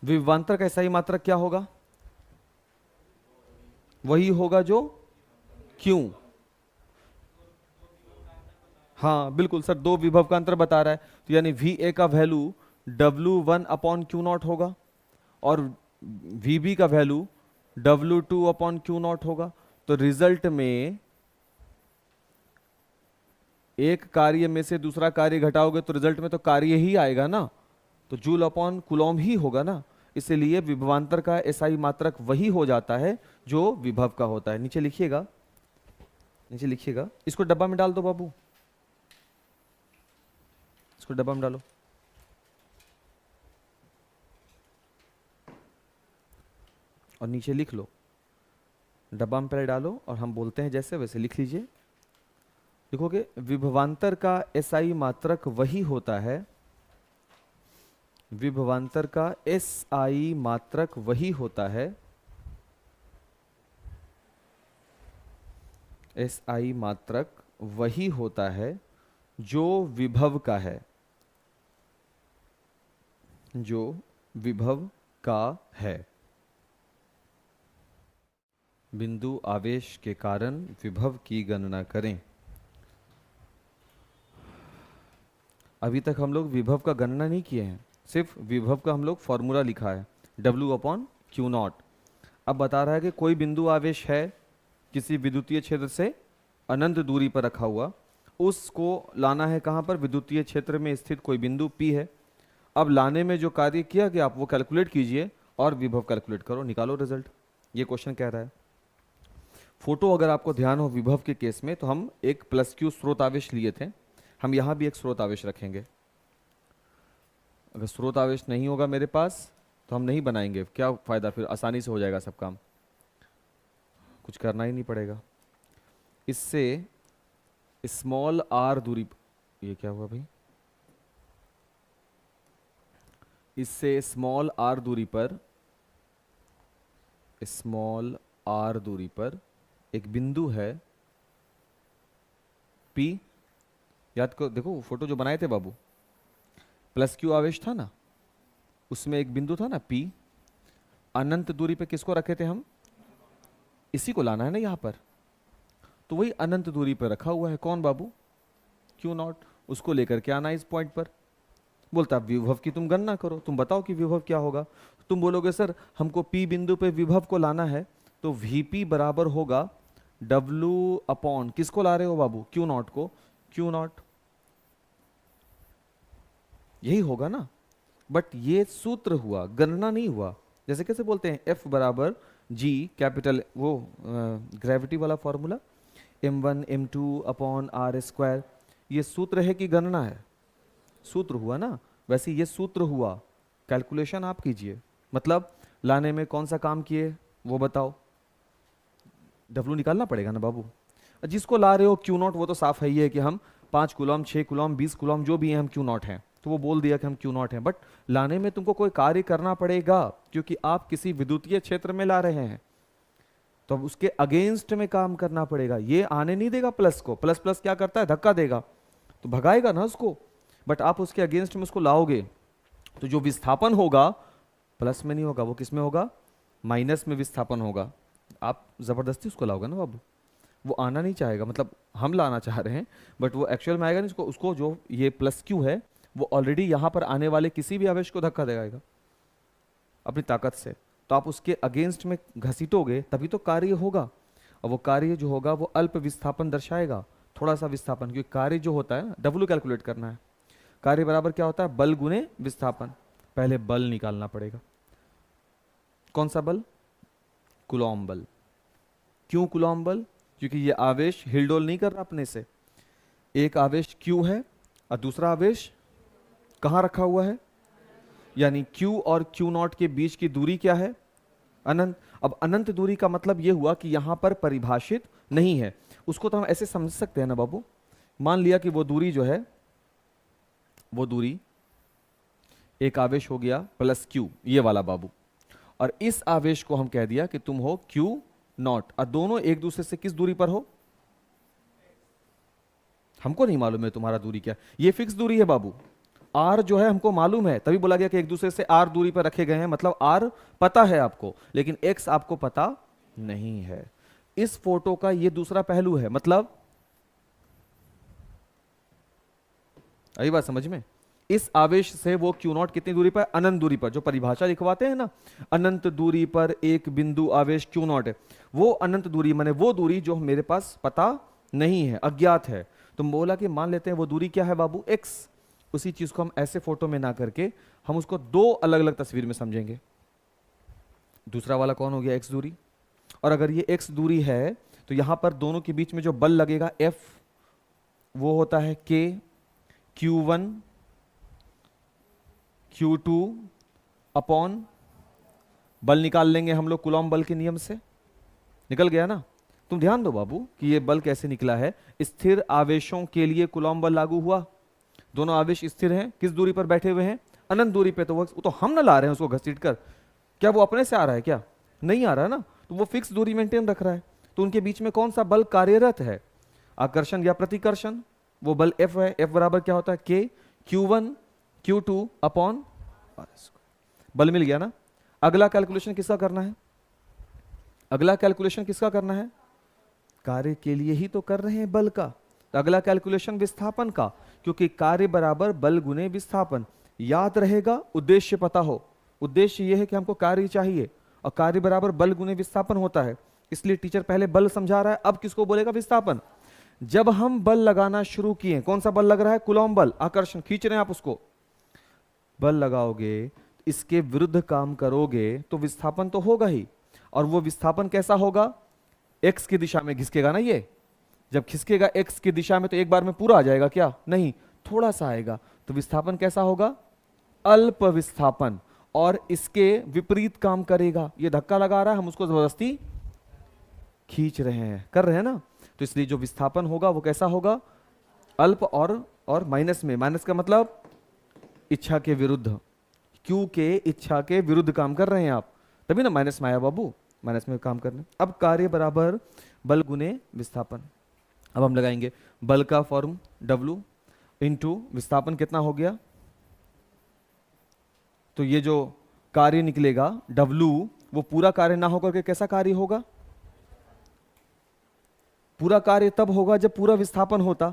विभवांतर का SI मात्रक क्या होगा? वही होगा जो Q। हाँ बिल्कुल सर, दो विभव का अंतर बता रहा है, तो यानी VA का वैल्यू W1 अपॉन Q0 होगा और VB का वैल्यू W2 अपॉन Q0 होगा। तो रिजल्ट में एक कार्य में से दूसरा कार्य घटाओगे तो रिजल्ट में तो कार्य ही आएगा ना, तो जूल अपॉन कूलॉम ही होगा ना। इसलिए विभवांतर का SI मात्रक वही हो जाता है जो विभव का होता है। नीचे लिखिएगा, इसको डब्बा में डाल दो बाबू, इसको डब्बा में डालो। और नीचे लिख लो, डब्बा में पहले डालो और हम बोलते हैं जैसे वैसे लिख लीजिए। लिखोगे विभवांतर का SI मात्रक वही होता है, विभवांतर का SI मात्रक वही होता है, SI मात्रक वही होता है जो विभव का है, जो विभव का है। बिंदु आवेश के कारण विभव की गणना करें। अभी तक हम लोग विभव का गणना नहीं किए हैं, सिर्फ विभव का हम लोग फॉर्मूला लिखा है W अपॉन Q0। अब बता रहा है कि कोई बिंदु आवेश है किसी विद्युतीय क्षेत्र से अनंत दूरी पर रखा हुआ, उसको लाना है कहाँ पर? विद्युतीय क्षेत्र में स्थित कोई बिंदु P है। अब लाने में जो कार्य किया गया आप वो कैलकुलेट कीजिए और विभव कैलकुलेट करो, निकालो रिजल्ट। ये क्वेश्चन कह रहा है। फोटो अगर आपको ध्यान हो विभव के केस में, तो हम एक +Q स्रोत आवेश लिए थे, हम यहां भी एक स्रोत आवेश रखेंगे। अगर स्रोत आवेश नहीं होगा मेरे पास तो हम नहीं बनाएंगे, क्या फायदा, फिर आसानी से हो जाएगा सब काम, कुछ करना ही नहीं पड़ेगा। इससे स्मॉल r दूरी, ये क्या हुआ भाई, इससे स्मॉल r दूरी पर एक बिंदु है P। याद करो, देखो फोटो जो बनाए थे बाबू, +Q आवेश था ना, उसमें एक बिंदु था ना P। अनंत दूरी पे किसको रखे थे हम? इसी को लाना है ना यहाँ पर, तो वही अनंत दूरी पर रखा हुआ है। कौन बाबू? Q0। उसको लेकर के आना इस पॉइंट पर। बोलता विभव की तुम गणना करो, तुम बताओ कि विभव क्या होगा। तुम बोलोगे सर हमको P बिंदु पे विभव को लाना है, तो VP बराबर होगा W अपॉन, किसको ला रहे हो बाबू? Q0 को, Q0 यही होगा ना। बट ये सूत्र हुआ, गणना नहीं हुआ। जैसे कैसे बोलते हैं F बराबर G कैपिटल, वो ग्रेविटी वाला formula, m1 m2 upon r²। ये सूत्र है कि गणना है? सूत्र हुआ ना। वैसे ये सूत्र हुआ, कैलकुलेशन आप कीजिए। मतलब लाने में कौन सा काम किए वो बताओ, W निकालना पड़ेगा ना बाबू। जिसको ला रहे हो Q0 वो तो साफ है ही है कि हम 5 कूलम, 6 कूलम, 20 कूलम जो भी है हम Q0 हैं, तो वो बोल दिया कि हम क्यू नॉट हैं, बट लाने में तुमको कोई कार्य करना पड़ेगा, क्योंकि आप किसी विद्युतीय क्षेत्र में ला रहे हैं, तो अब उसके अगेंस्ट में काम करना पड़ेगा। ये आने नहीं देगा प्लस को, प्लस प्लस क्या करता है, धक्का देगा तो भगाएगा ना उसको, बट आप उसके अगेंस्ट में उसको लाओगे तो जो विस्थापन होगा प्लस में नहीं होगा, वो किस में होगा, माइनस में विस्थापन होगा। आप जबरदस्ती उसको लाओगे ना बाबू, वो आना नहीं चाहेगा, मतलब हम लाना चाह रहे हैं बट वो एक्चुअल में आएगा नहीं, उसको जो ये प्लस क्यू है वो ऑलरेडी यहाँ पर आने वाले किसी भी आवेश को धक्का देगा अपनी ताकत से, तो आप उसके अगेंस्ट में घसीटोगे तभी तो कार्य होगा, और वो कार्य जो होगा वो अल्प विस्थापन दर्शाएगा, थोड़ा सा विस्थापन, क्योंकि कार्य जो होता है W कैलकुलेट करना है, कार्य बराबर क्या होता है, बल गुने विस्थापन। पहले बल निकालना पड़ेगा, कौन सा बल, कूलॉम बल। क्यों कूलॉम बल, क्योंकि ये आवेश हिलडोल नहीं कर रहा अपने से, एक आवेश Q है और दूसरा आवेश कहाँ रखा हुआ है, यानी Q और Q नॉट के बीच की दूरी क्या है, अनंत। अब अनंत दूरी का मतलब यह हुआ कि यहां पर परिभाषित नहीं है, उसको तो हम ऐसे समझ सकते हैं ना बाबू, मान लिया कि वो दूरी जो है, वो दूरी एक आवेश हो गया प्लस Q, ये वाला बाबू, और इस आवेश को हम कह दिया कि तुम हो Q नॉट, और दोनों एक दूसरे से किस दूरी पर हो, हमको नहीं मालूम है तुम्हारा दूरी क्या, ये फिक्स दूरी है बाबू, R जो है हमको मालूम है, तभी बोला गया कि एक दूसरे से R दूरी पर रखे गए हैं, मतलब R पता है आपको, लेकिन X आपको पता नहीं है। इस फोटो का ये दूसरा पहलू है, मतलब आई बात समझ में, इस आवेश से वो Q नॉट कितनी दूरी पर, अनंत दूरी पर, जो परिभाषा लिखवाते हैं ना, अनंत दूरी पर एक बिंदु आवेश Q नॉट है, वो अनंत दूरी माने वो दूरी जो मेरे पास पता नहीं है, अज्ञात है। तुम बोला कि मान लेते हैं वो दूरी क्या है बाबू, X, उसी चीज को हम ऐसे फोटो में ना करके हम उसको दो अलग अलग तस्वीर में समझेंगे। दूसरा वाला कौन हो गया, X दूरी, और अगर ये X दूरी है तो यहां पर दोनों के बीच में जो बल लगेगा F, वो होता है K, Q1 Q2 अपॉन, बल निकाल लेंगे हम लोग कूलॉम बल के नियम से, निकल गया ना। तुम ध्यान दो बाबू कि ये बल कैसे निकला है, स्थिर आवेशों के लिए कूलॉम बल लागू हुआ, दोनों आवेश स्थिर हैं, किस दूरी पर बैठे हुए हैं, अनंत दूरी पे, तो वो तो हम ना ला रहे हैं उसको घसीट कर, क्या वो अपने से आ रहा है, क्या नहीं आ रहा ना, तो वो फिक्स दूरी मेंटेन रख रहा है, तो उनके बीच में कौन सा बल कार्यरत है, आकर्षण या प्रतिकर्षण, वो बल F है, F बराबर क्या होता है, K Q1 Q2 अपॉन, बल मिल गया ना। अगला कैलकुलेशन किसका करना है, अगला कैलकुलेशन किसका करना है, कार्य के लिए ही तो कर रहे हैं बल का, तो अगला कैलकुलेशन विस्थापन का, क्योंकि कार्य बराबर बल गुने विस्थापन, याद रहेगा, उद्देश्य पता हो, उद्देश्य यह है कि हमको कार्य चाहिए और कार्य बराबर बल गुने विस्थापन होता है, इसलिए टीचर पहले बल समझा रहा है, अब किसको बोलेगा, विस्थापन। जब हम बल लगाना शुरू किए, कौन सा बल लग रहा है, कूलॉम बल, आकर्षण, खींच रहे हैं आप उसको, बल लगाओगे, इसके विरुद्ध काम करोगे तो विस्थापन तो होगा ही, और वो विस्थापन कैसा होगा, X की दिशा में घिसकेगा ना, ये जब खिसकेगा X की दिशा में तो एक बार में पूरा आ जाएगा क्या, नहीं, थोड़ा सा आएगा, तो विस्थापन कैसा होगा, अल्प विस्थापन, और इसके विपरीत काम करेगा, ये धक्का लगा रहा है, हम उसको जबरदस्ती खींच रहे हैं, कर रहे हैं ना, तो इसलिए जो विस्थापन होगा वो कैसा होगा, अल्प, और माइनस में, माइनस का मतलब इच्छा के विरुद्ध, Q के इच्छा के विरुद्ध काम कर रहे हैं आप, तभी ना माइनस में आया बाबू, माइनस में काम करने। अब कार्य बराबर बल गुने विस्थापन, अब हम लगाएंगे बल का फॉर्म W इंटू विस्थापन कितना हो गया, तो ये जो कार्य निकलेगा W, वो पूरा कार्य ना होकर के कैसा कार्य होगा, पूरा कार्य तब होगा जब पूरा विस्थापन होता,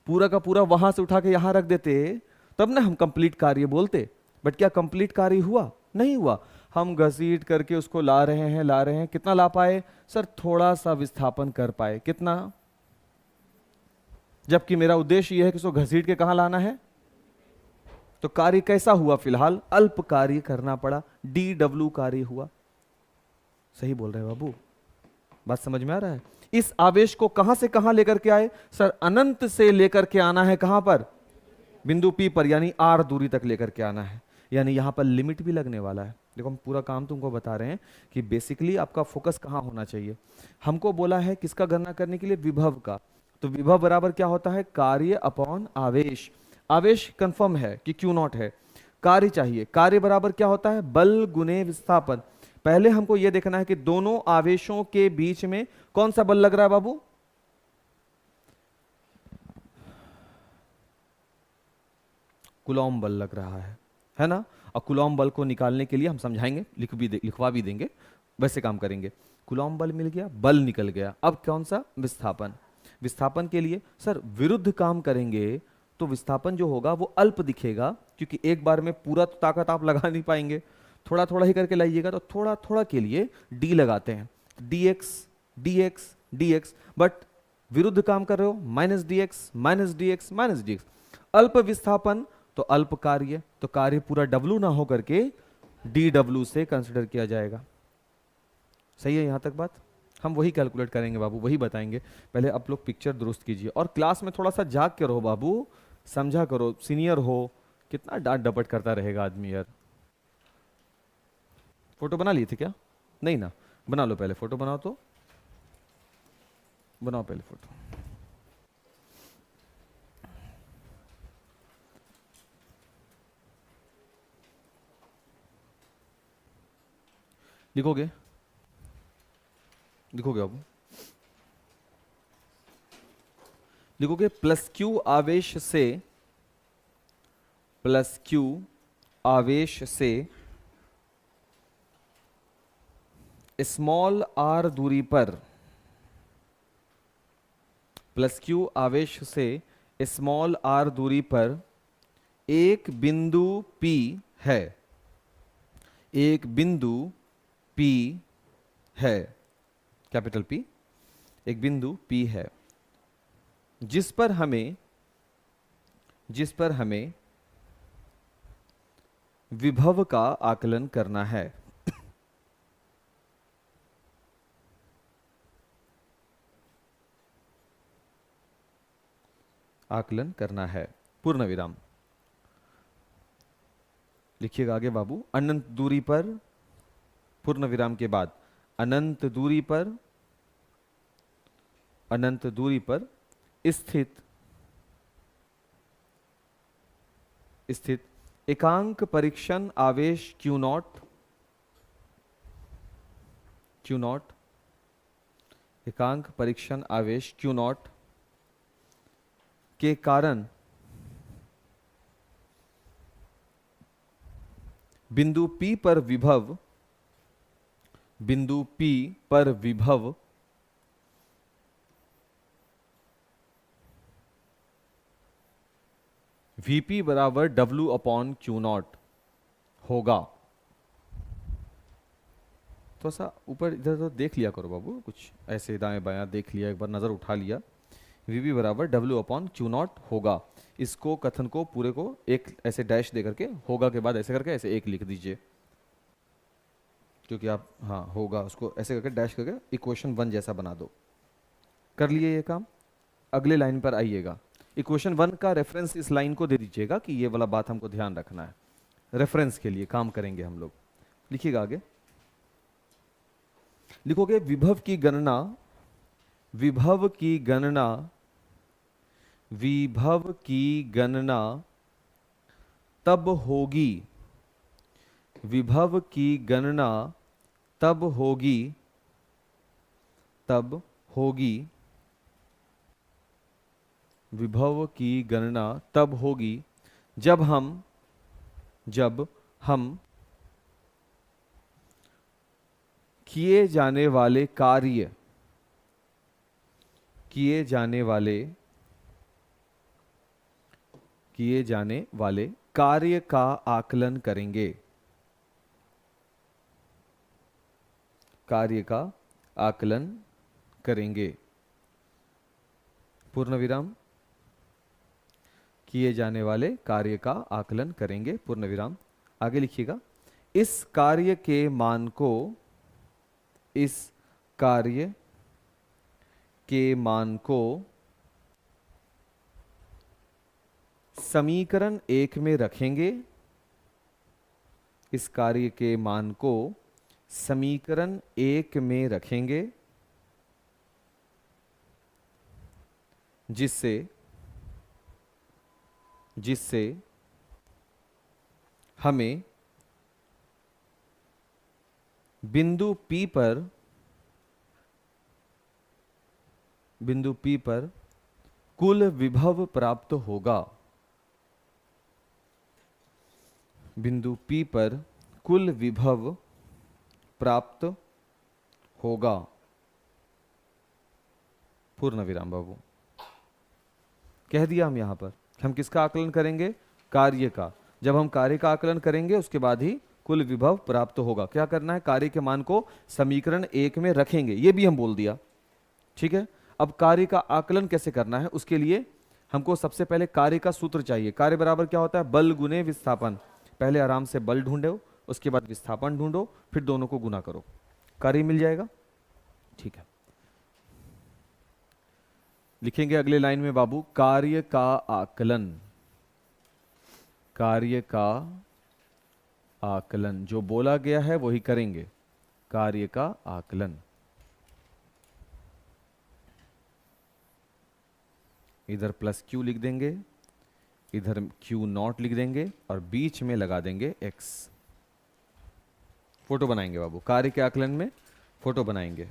पूरा का पूरा वहां से उठा के यहां रख देते तब ना हम कंप्लीट कार्य बोलते, बट क्या कंप्लीट कार्य हुआ, नहीं हुआ, हम घसीट करके उसको ला रहे हैं, कितना ला पाए सर, थोड़ा सा विस्थापन कर पाए, कितना, जबकि मेरा उद्देश्य यह है कि उसको घसीट के कहां लाना है, तो कार्य कैसा हुआ, फिलहाल अल्प कार्य करना पड़ा, DW कार्य हुआ। सही बोल रहे हैं बाबू, बात समझ में आ रहा है। इस आवेश को कहां से कहां लेकर के आए सर, अनंत से लेकर के आना है, कहां पर, बिंदु P पर, यानी R दूरी तक लेकर के आना है, यानी यहां पर लिमिट भी लगने वाला है। देखो हम पूरा काम तुमको बता रहे हैं कि बेसिकली आपका फोकस कहां होना चाहिए। हमको बोला है किसका गणना करने के लिए, विभव का, तो विभव बराबर क्या होता है, कार्य अपॉन आवेश। आवेश कंफर्म है कि क्यू नॉट है, कार्य चाहिए। कार्य बराबर क्या होता है? बल गुने विस्थापन। पहले हमको यह देखना है कि दोनों आवेशों के बीच में कौन सा बल लग रहा है बाबू? कूलॉम बल लग रहा है ना? और कूलॉम बल को निकालने के लिए हम समझाएंगे, लिखवा भी देंगे, वैसे काम करेंगे। कूलॉम बल मिल गया, बल निकल गया, अब कौन सा? विस्थापन। विस्थापन के लिए सर विरुद्ध काम करेंगे तो विस्थापन जो होगा वो अल्प दिखेगा, क्योंकि एक बार में पूरा तो ताकत आप लगा नहीं पाएंगे, थोड़ा थोड़ा ही करके लाइएगा। तो थोड़ा थोड़ा के लिए डी लगाते हैं, D x D x D x. But विरुद्ध काम कर रहे हो, minus D x minus D x minus D x. अल्प विस्थापन तो अल्प कार्य, तो कार्य पूरा डब्लू ना हो करके डी डब्लू से कंसिडर किया जाएगा। सही है यहां तक बात? हम वही कैलकुलेट करेंगे बाबू, वही बताएंगे। पहले आप लोग पिक्चर दुरुस्त कीजिए और क्लास में थोड़ा सा जाग के रहो बाबू, समझा करो, सीनियर हो, कितना डांट डपट करता रहेगा आदमी यार। फोटो बना लिए थे क्या? नहीं ना, बना लो पहले फोटो, बनाओ तो बनाओ पहले फोटो। लिखोगे? लिखोगे बाबू? लिखोगे प्लस क्यू आवेश से, प्लस क्यू आवेश से स्मॉल आर दूरी पर, प्लस क्यू आवेश से स्मॉल आर दूरी पर एक बिंदु P है, एक बिंदु P है, कैपिटल P, एक बिंदु P है, जिस पर हमें विभव का आकलन करना है। आकलन करना है, पूर्ण विराम। लिखिएगा आगे बाबू, अनंत दूरी पर, पूर्ण विराम के बाद अनंत दूरी पर, अनंत दूरी पर स्थित एकांक परीक्षण आवेश Q नॉट, Q नॉट, एकांक परीक्षण आवेश Q नॉट के कारण बिंदु P पर विभव, बिंदु P पर विभव Vp बराबर W अपॉन Q नॉट होगा। थोड़ा सा ऊपर इधर तो देख लिया करो बाबू, कुछ ऐसे दाएं बायां देख लिया, एक बार नजर उठा लिया। Vp बराबर W अपॉन Q नॉट होगा। इसको कथन को पूरे को एक ऐसे डैश दे करके, होगा के बाद ऐसे करके ऐसे एक लिख दीजिए, क्योंकि आप, हाँ होगा, उसको ऐसे करके डैश करके इक्वेशन 1 जैसा बना दो। कर लिए ये काम? अगले लाइन पर आइएगा, इक्वेशन 1 का रेफरेंस इस लाइन को दे दीजिएगा कि ये वाला बात हमको ध्यान रखना है, रेफरेंस के लिए काम करेंगे हम लोग। लिखिएगा आगे, लिखोगे विभव की गणना, विभव की गणना, विभव की गणना तब होगी, विभव की गणना तब होगी, तब होगी, विभव की गणना तब होगी जब हम किए जाने वाले कार्य, किए जाने वाले कार्य का आकलन करेंगे, कार्य का आकलन करेंगे, पूर्ण विराम। किए जाने वाले कार्य का आकलन करेंगे, पूर्ण विराम। आगे लिखिएगा, इस कार्य के मान को, इस कार्य के मान को समीकरण 1 में रखेंगे, इस कार्य के मान को समीकरण 1 में रखेंगे, जिससे हमें बिंदु P पर कुल विभव प्राप्त होगा। बिंदु P पर कुल विभव प्राप्त होगा। पूर्ण विराम बाबू। कह दिया हम यहां पर हम किसका आकलन करेंगे? कार्य का। जब हम कार्य का आकलन करेंगे उसके बाद ही कुल विभव प्राप्त होगा। क्या करना है? कार्य के मान को समीकरण 1 में रखेंगे, ये भी हम बोल दिया। ठीक है, अब कार्य का आकलन कैसे करना है उसके लिए हमको सबसे पहले कार्य का सूत्र चाहिए। कार्य बराबर क्या होता है? बल गुने विस्थापन। पहले आराम से बल ढूंढो, उसके बाद विस्थापन ढूंढो, फिर दोनों को गुना करो, कार्य मिल जाएगा। ठीक है, लिखेंगे अगले लाइन में बाबू, कार्य का आकलन। कार्य का आकलन जो बोला गया है वही करेंगे। कार्य का आकलन। इधर प्लस क्यू लिख देंगे, इधर क्यू नॉट लिख देंगे और बीच में लगा देंगे एक्स। फोटो बनाएंगे बाबू, कार्य के आकलन में फोटो बनाएंगे।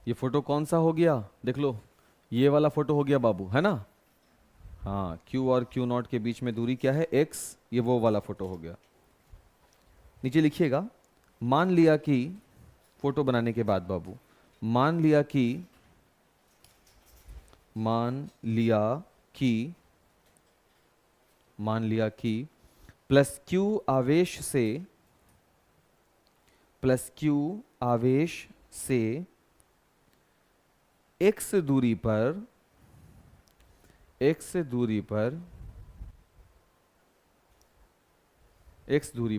ये फोटो कौन सा हो गया? देख लो, ये वाला फोटो हो गया बाबू, है ना? हाँ, Q और Q नॉट के बीच में दूरी क्या है? X। ये वो वाला फोटो हो गया। नीचे लिखिएगा, मान लिया कि, फोटो बनाने के बाद बाबू, मान लिया कि प्लस Q आवेश से x दूरी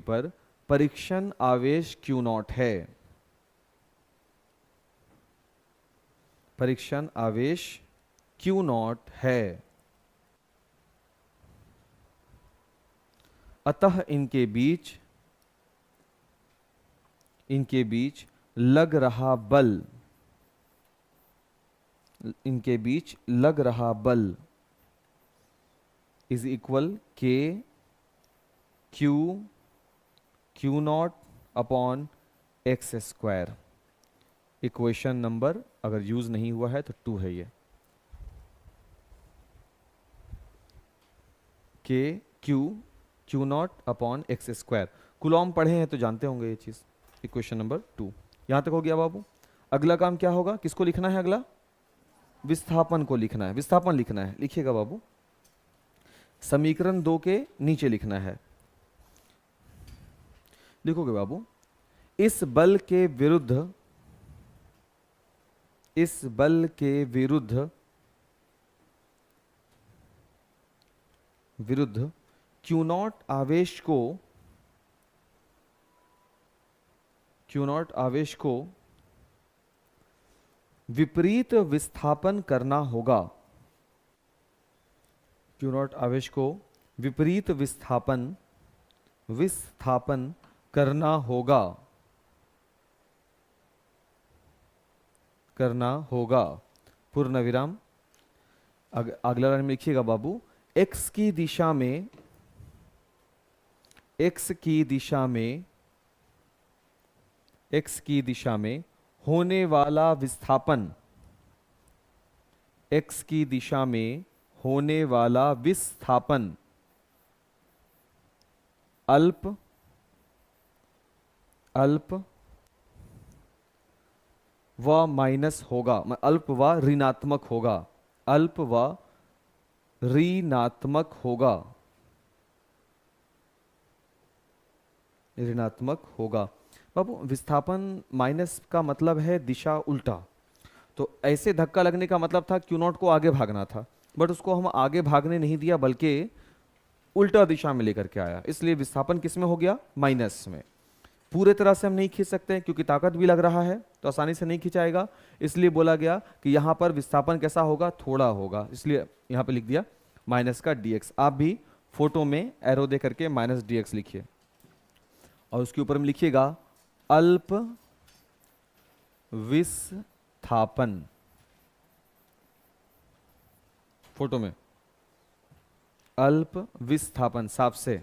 पर परीक्षण आवेश Q नॉट है। परीक्षण आवेश Q नॉट है। अतः इनके बीच लग रहा बल is equal K Q not upon x square. Equation number अगर यूज नहीं हुआ है तो 2 है ये। K Q not upon x square. Coulomb पढ़े हैं तो जानते होंगे ये चीज। इक्वेशन नंबर 2 यहां तक हो गया बाबू। अगला काम क्या होगा? किसको लिखना है? अगला विस्थापन को लिखना है। विस्थापन लिखना है, लिखिएगा बाबू, समीकरण 2 के नीचे लिखना है। लिखोगे बाबू, इस बल के विरुद्ध Q नॉट आवेश को विपरीत विस्थापन करना होगा। Q नॉट आवेश को विपरीत विस्थापन करना होगा। पूर्ण विराम। अगला लाइन में लिखिएगा बाबू, x की दिशा में होने वाला विस्थापन, x की दिशा में होने वाला विस्थापन अल्प व माइनस होगा, अल्प व ऋणात्मक होगा। अल्प व ऋणात्मक होगा। बाबू, विस्थापन माइनस का मतलब है दिशा उल्टा। तो ऐसे धक्का लगने का मतलब था Q नॉट को आगे भागना था, बट उसको हम आगे भागने नहीं दिया बल्कि उल्टा दिशा में लेकर के आया, इसलिए विस्थापन किस में हो गया? माइनस में। पूरे तरह से हम नहीं खींच सकते क्योंकि ताकत भी लग रहा है, तो आसानी से नहीं खिंचाएगा। इसलिए बोला गया कि यहाँ पर विस्थापन कैसा होगा, थोड़ा होगा, इसलिए यहाँ पे लिख दिया माइनस का dx। आप भी फोटो में एरो दे करके माइनस dx लिखिए और उसके ऊपर में लिखिएगा अल्प विस्थापन, फोटो में अल्प विस्थापन साफ से।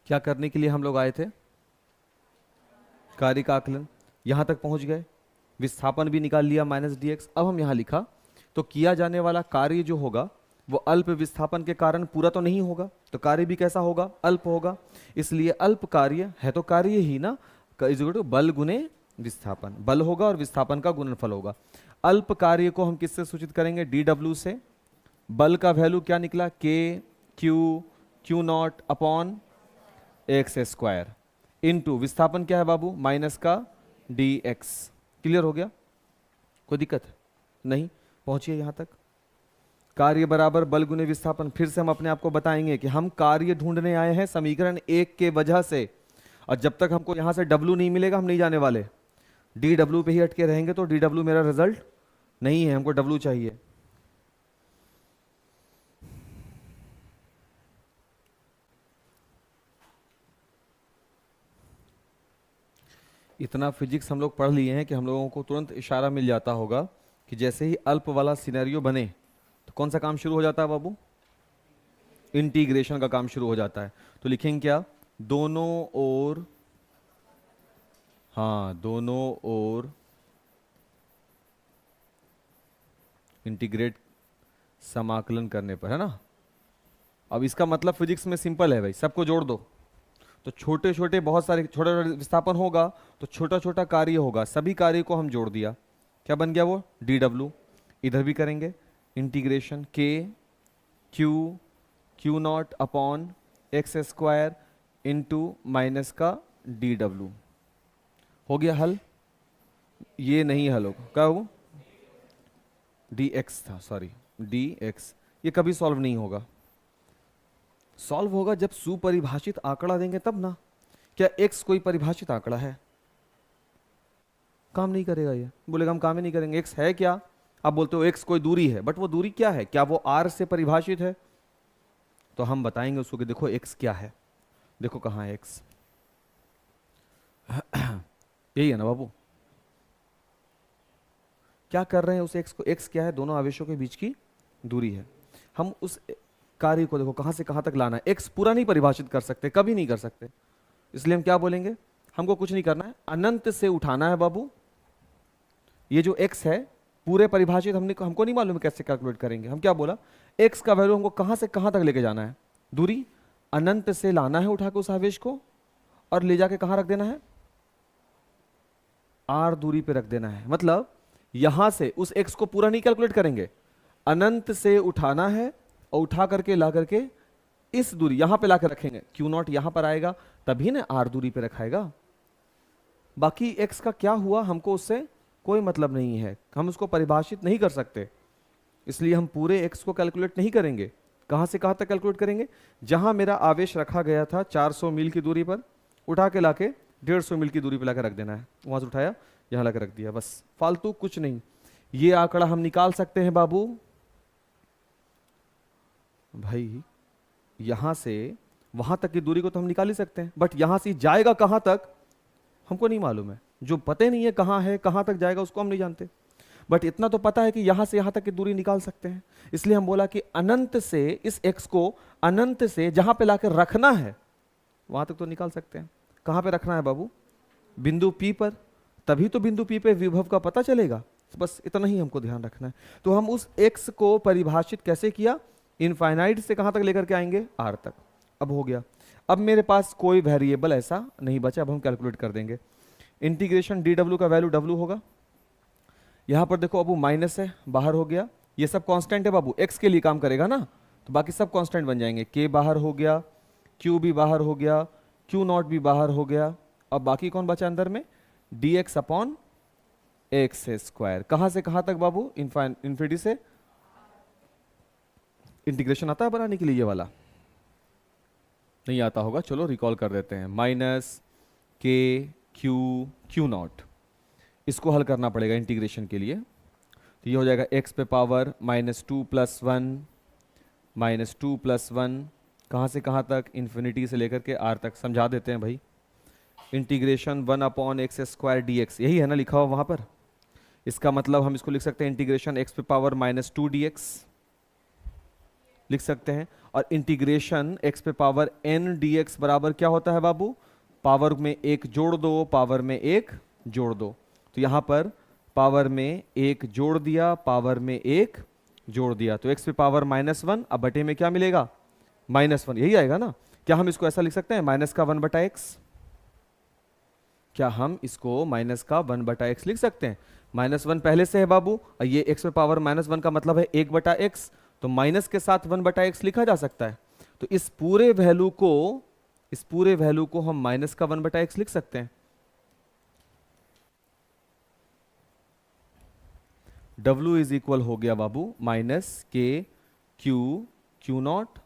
क्या करने के लिए हम लोग आए थे, कार्य का आकलन। यहां तक पहुंच गए, विस्थापन भी निकाल लिया माइनस dx। अब हम यहां लिखा तो किया जाने वाला कार्य जो होगा वो अल्प विस्थापन के कारण पूरा तो नहीं होगा, तो कार्य भी कैसा होगा, अल्प होगा। इसलिए अल्प कार्य है तो कार्य ही ना, इज इक्वल टू बल गुने विस्थापन, बल होगा और विस्थापन का गुणनफल होगा। अल्प कार्य को हम किससे सूचित करेंगे, dw से। बल का वैल्यू क्या निकला, k Q not upon x square into विस्थापन क्या है बाबू, माइनस का dx। क्लियर हो गया, कोई दिक्कत नहीं, पहुंचिए यहां तक। कार्य बराबर बल गुने विस्थापन। फिर से हम अपने आप को बताएंगे कि हम कार्य ढूंढने आए हैं समीकरण 1 के वजह से, और जब तक हमको यहां से W नहीं मिलेगा हम नहीं जाने वाले। dw पे ही अटके रहेंगे तो dw मेरा रिजल्ट नहीं है, हमको W चाहिए। इतना फिजिक्स हम लोग पढ़ लिए हैं कि हम लोगों को तुरंत इशारा मिल जाता होगा कि जैसे ही अल्प वाला सिनेरियो बने तो कौन सा काम शुरू हो जाता है बाबू, इंटीग्रेशन का काम शुरू हो जाता है। तो लिखेंगे क्या, दोनों ओर, हाँ दोनों ओर इंटीग्रेट समाकलन करने पर, है ना। अब इसका मतलब फिजिक्स में सिंपल है भाई, सबको जोड़ दो तो छोटे छोटे बहुत सारे छोटे छोटे विस्थापन होगा तो छोटा छोटा कार्य होगा, सभी कार्य को हम जोड़ दिया, क्या बन गया वो dw। इधर भी करेंगे integration k Q not upon x square into minus का dw। हो गया हल, ये नहीं हल होगा, क्या होगा, dx था, सॉरी dx। ये कभी सॉल्व नहीं होगा, सॉल्व होगा जब सुपरिभाषित आंकड़ा देंगे तब ना। क्या x कोई परिभाषित आंकड़ा है, काम नहीं करेगा, ये बोलेगा हम काम ही नहीं करेंगे। x है क्या, आप बोलते हो x कोई दूरी है, बट वो दूरी क्या है, क्या वो r से परिभाषित है, तो हम बताएंगे उसको कि देखो x क्या है, देखो कहाँ है x। यही है ना बाबू, क्या कर रहे हैं उस x को, x क्या है, दोनों आवेशों के बीच की दूरी है। हम उस कार्य को देखो कहां से कहां तक लाना है, x पूरा नहीं परिभाषित कर सकते, कभी नहीं कर सकते, इसलिए हम क्या बोलेंगे, हमको कुछ नहीं करना है, अनंत से उठाना है बाबू। ये जो x है पूरे परिभाषित हमको नहीं मालूम कैसे कैलकुलेट करेंगे, हम क्या बोला, x का वैल्यू हमको कहां से कहां तक लेके जाना है, दूरी अनंत से लाना है उठा के उस आवेश को, और ले जाके कहां रख देना है, r दूरी पे रख देना है। मतलब यहां से उस x को पूरा नहीं कैलकुलेट करेंगे, अनंत से उठाना है और उठा करके ला करके इस दूरी यहां पे लाकर रखेंगे, क्यू नॉट यहां पर आएगा तभी ना r दूरी पे रखाएगा। बाकी x का क्या हुआ हमको उससे कोई मतलब नहीं है, हम उसको परिभाषित नहीं कर सकते, इसलिए हम पूरे x को कैलकुलेट नहीं करेंगे। कहां से कहां तक कैलकुलेट करेंगे, जहां मेरा आवेश रखा गया था 400 मील की दूरी पर, उठा के लाके 150 मील की दूरी पर लाकर रख देना है, वहां से उठाया यहां लाकर रख दिया, बस फालतू कुछ नहीं। ये आंकड़ा हम निकाल सकते हैं बाबू, भाई यहां से वहां तक की दूरी को तो हम निकाल ही सकते हैं, बट यहां से जाएगा कहां तक हमको नहीं मालूम है। जो पता ही नहीं है कहां तक जाएगा उसको हम नहीं जानते, बट इतना तो पता है कि यहां से यहां तक की दूरी निकाल सकते हैं। इसलिए हम बोला कि अनंत से इस x को अनंत से जहां पे लाकर रखना है वहां तक तो निकाल सकते हैं। कहां पे रखना है बाबू? बिंदु P पर, तभी तो बिंदु P पे विभव का पता चलेगा। बस इतना ही हमको ध्यान रखना है। तो हम उस x को परिभाषित कैसे किया? इनफाइनाइट से कहां तक लेकर के आएंगे? r तक। अब हो गया। अब मेरे पास कोई वेरिएबल ऐसा नहीं बचा, अब हम कैलकुलेट कर देंगे। इंटीग्रेशन dw का वैल्यू w होगा। यहां पर देखो अब वो माइनस है, बाहर हो गया। ये सब कांस्टेंट है बाबू, x के लिए काम करेगा ना, तो बाकी सब कांस्टेंट बन जाएंगे। k बाहर हो गया, q भी बाहर हो गया, q नॉट भी बाहर हो गया। अब बाकी कौन बचा अंदर में? dx upon x square. कहां से कहां तक बाबू? इन्फिनिटी से। इंटीग्रेशन आता है बनाने के लिए? ये वाला नहीं आता होगा, चलो रिकॉल कर देते हैं। माइनस के क्यू नॉट, इसको हल करना पड़ेगा इंटीग्रेशन के लिए। तो ये हो जाएगा x पे पावर -2 + 1 कहाँ से कहाँ तक? इन्फिनिटी से लेकर के r तक। समझा देते हैं भाई। इंटीग्रेशन 1/x² dx, यही है ना लिखा हुआ वहाँ पर? इसका मतलब हम इसको लिख सकते हैं इंटीग्रेशन x पे पावर -2 dx लिख सकते हैं। और इंटीग्रेशन x पे पावर n dx बराबर क्या होता है बाबू? पावर में 1 जोड़ दो, पावर में 1 जोड़ दो। तो यहाँ पर पावर में 1 जोड़ दिया, पावर में 1 जोड़ दिया, तो x पे पावर -1। अब बटे में क्या मिलेगा? -1, यही आएगा ना? क्या हम इसको ऐसा लिख सकते हैं माइनस का 1/x? क्या हम इसको माइनस का 1/x लिख सकते हैं? -1 पहले से है बाबू, और ये x पे पावर -1 का मतलब है 1/x, तो माइनस के साथ 1/x लिखा जा सकता है। तो इस पूरे वैल्यू को हम माइनस का 1/x लिख सकते हैं। W इज इक्वल हो गया बाबू -k क्यू नॉट,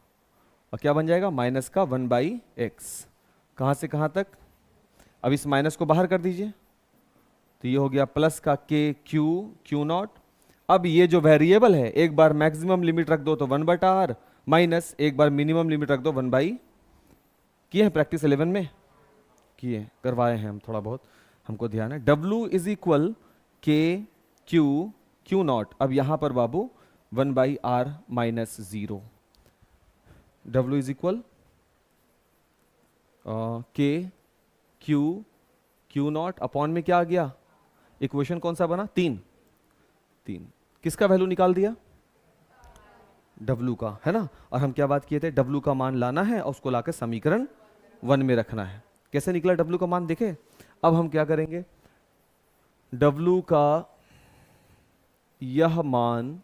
और क्या बन जाएगा? माइनस का 1/x। कहां से कहां तक? अब इस माइनस को बाहर कर दीजिए, तो ये हो गया प्लस का k क्यू नॉट। अब ये जो वेरिएबल है, एक बार मैक्सिमम लिमिट रख दो तो 1/r, माइनस एक बार मिनिमम लिमिट रख दो 1/। किए हैं प्रैक्टिस 11 में? किए, करवाए हैं हम थोड़ा बहुत, हमको ध्यान है। W is equal k Q not. अब यहां पर बाबू 1/r -0। W is equal k Q not upon में क्या आ गया? इक्वेशन कौन सा बना? 3। किसका वैल्यू निकाल दिया? W का, है ना? और हम क्या बात किए थे? W का मान लाना है और उसको लाकर समीकरण 1 में रखना है। कैसे निकला W का मान देखे? अब हम क्या करेंगे? W का यह मान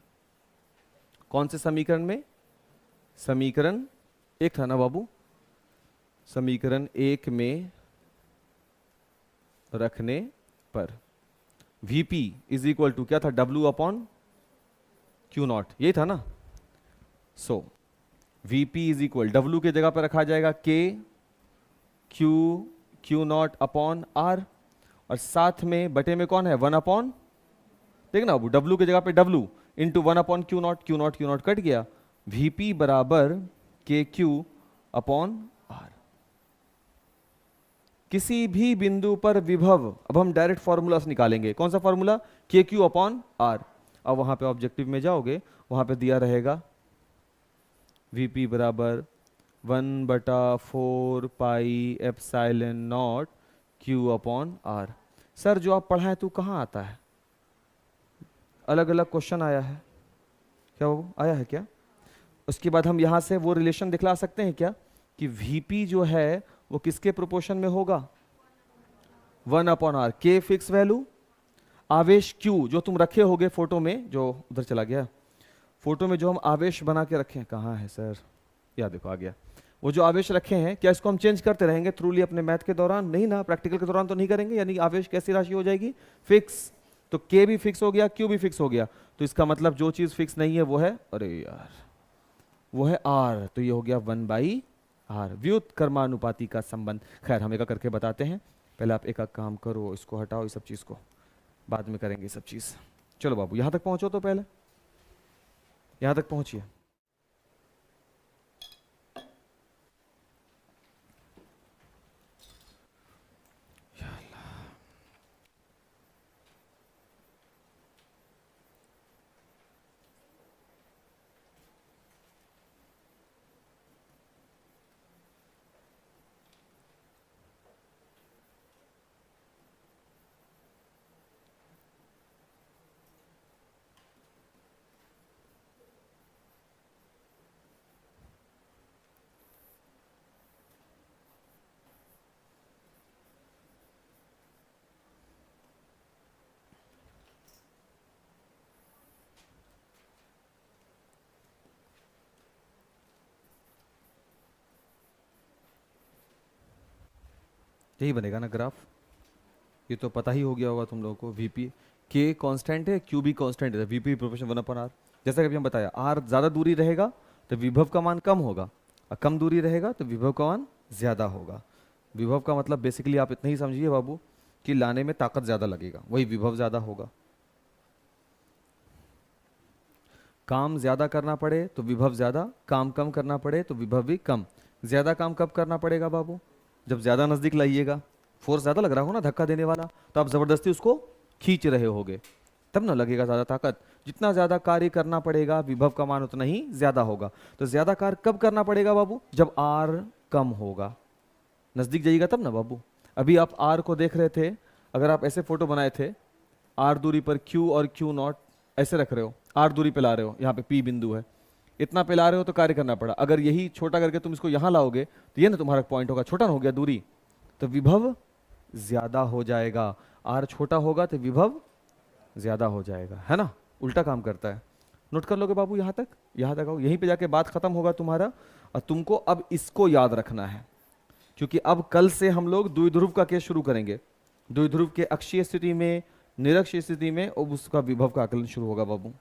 कौन से समीकरण में? समीकरण 1 था ना बाबू? समीकरण 1 में रखने पर Vp इज इक्वल टू क्या था? W अपॉन क्यू नॉट, यही था ना? सो Vp इज इक्वल, W के जगह पर रखा जाएगा k Q not upon r, और साथ में बटे में कौन है? 1 अपॉन, देखना बाबू, W के जगह पे W into 1 upon Q not cut गया। Vp बराबर के क्यू अपॉन r। किसी भी बिंदु पर विभव, अब हम डायरेक्ट फॉर्मूला से निकालेंगे। कौन सा फॉर्मूला? के क्यू अपॉन r। अब वहां पे ऑब्जेक्टिव में जाओगे, वहां पे दिया रहेगा Vp बराबर 1/4 pi epsilon not Q upon r। Sir जो आप पढ़ा है तू कहाँ आता है? अलग अलग क्वेश्चन आया है क्या? वो आया है क्या? उसके बाद हम यहां से वो रिलेशन दिखला सकते हैं क्या कि Vp जो है वो किसके प्रोपोर्शन में होगा? 1 upon r। K fix value, आवेश Q जो तुम रखे होगे फोटो में, जो उधर चला गया, फोटो में जो हम आवेश बना के रखे हैं, कहाँ है सर? या देखो आ गया। वो जो आवेश रखे हैं, क्या इसको हम चेंज करते रहेंगे थ्रूली अपने मैथ के दौरान? नहीं ना, प्रैक्टिकल के दौरान तो नहीं करेंगे। यानी आवेश कैसी राशि हो जाएगी? फिक्स। तो K भी फिक्स हो गया, Q भी फिक्स हो गया। तो इसका मतलब जो चीज फिक्स नहीं है वो है, अरे यार, वो है R। तो ये हो गया 1/r, व्युत्क्रमानुपाती का संबंध। खैर हम एक करके बताते हैं, पहले आप एक काम करो, इसको हटाओ, ये सब चीज को बाद में करेंगे सब चीज। चलो बाबू यहां तक पहुंचो, तो पहले यहां तक पहुंचिए। यही बनेगा ना ग्राफ। ये तो पता ही हो गया होगा तुम लोगों को। वीपी के कांस्टेंट है, क्यू भी कांस्टेंट है, वीपी प्रोपोर्शन 1/r। जैसा कि अभी हम बताया, आर ज़्यादा दूरी रहेगा तो विभव का मान कम होगा, और कम दूरी रहेगा तो विभव का मान ज़्यादा होगा। विभव का मतलब बेसिकली आप इतना ही समझिए बाबू कि लाने में ताकत ज़्यादा लगेगा, वही विभव ज़्यादा होगा। काम ज़्यादा करना पड़े तो विभव ज़्यादा, काम कम करना पड़े तो विभव भी कम। ज़्यादा काम कब करना पड़ेगा बाबू? जब ज़्यादा नज़दीक लाइएगा, फोर्स ज़्यादा लग रहा हो ना धक्का देने वाला, तो आप ज़बरदस्ती उसको खींच रहे होगे, तब ना लगेगा ज़्यादा ताकत। जितना ज़्यादा कार्य करना पड़ेगा विभव का मान उतना ही ज़्यादा होगा। तो ज़्यादा कार्य कब करना पड़ेगा बाबू? जब आर कम होगा। नज़दीक जाइएगा तब ना बाबू। अभी आप आर को देख रहे थे, अगर आप ऐसे फोटो बनाए थे, आर दूरी पर क्यू और क्यू नॉट ऐसे रख रहे हो, आर दूरी पे ला रहे हो, यहाँ पे पी बिंदु है, इतना पे ला रहे हो तो कार्य करना पड़ा। अगर यही छोटा करके तुम इसको यहाँ लाओगे तो ये ना तुम्हारा पॉइंट होगा, छोटा ना हो गया दूरी, तो विभव ज्यादा हो जाएगा। आर छोटा होगा तो विभव ज्यादा हो जाएगा, है ना? उल्टा काम करता है। नोट कर लोगे बाबू? यहाँ तक आओ, यहीं पे जाके बात खत्म होगा तुम्हारा। और तुमको अब इसको याद रखना है, क्योंकि अब कल से हम लोग द्विध्रुव का केस शुरू करेंगे। द्विध्रुव के अक्षीय स्थिति में, निरक्षीय स्थिति में, और उसका विभव का आकलन शुरू होगा बाबू।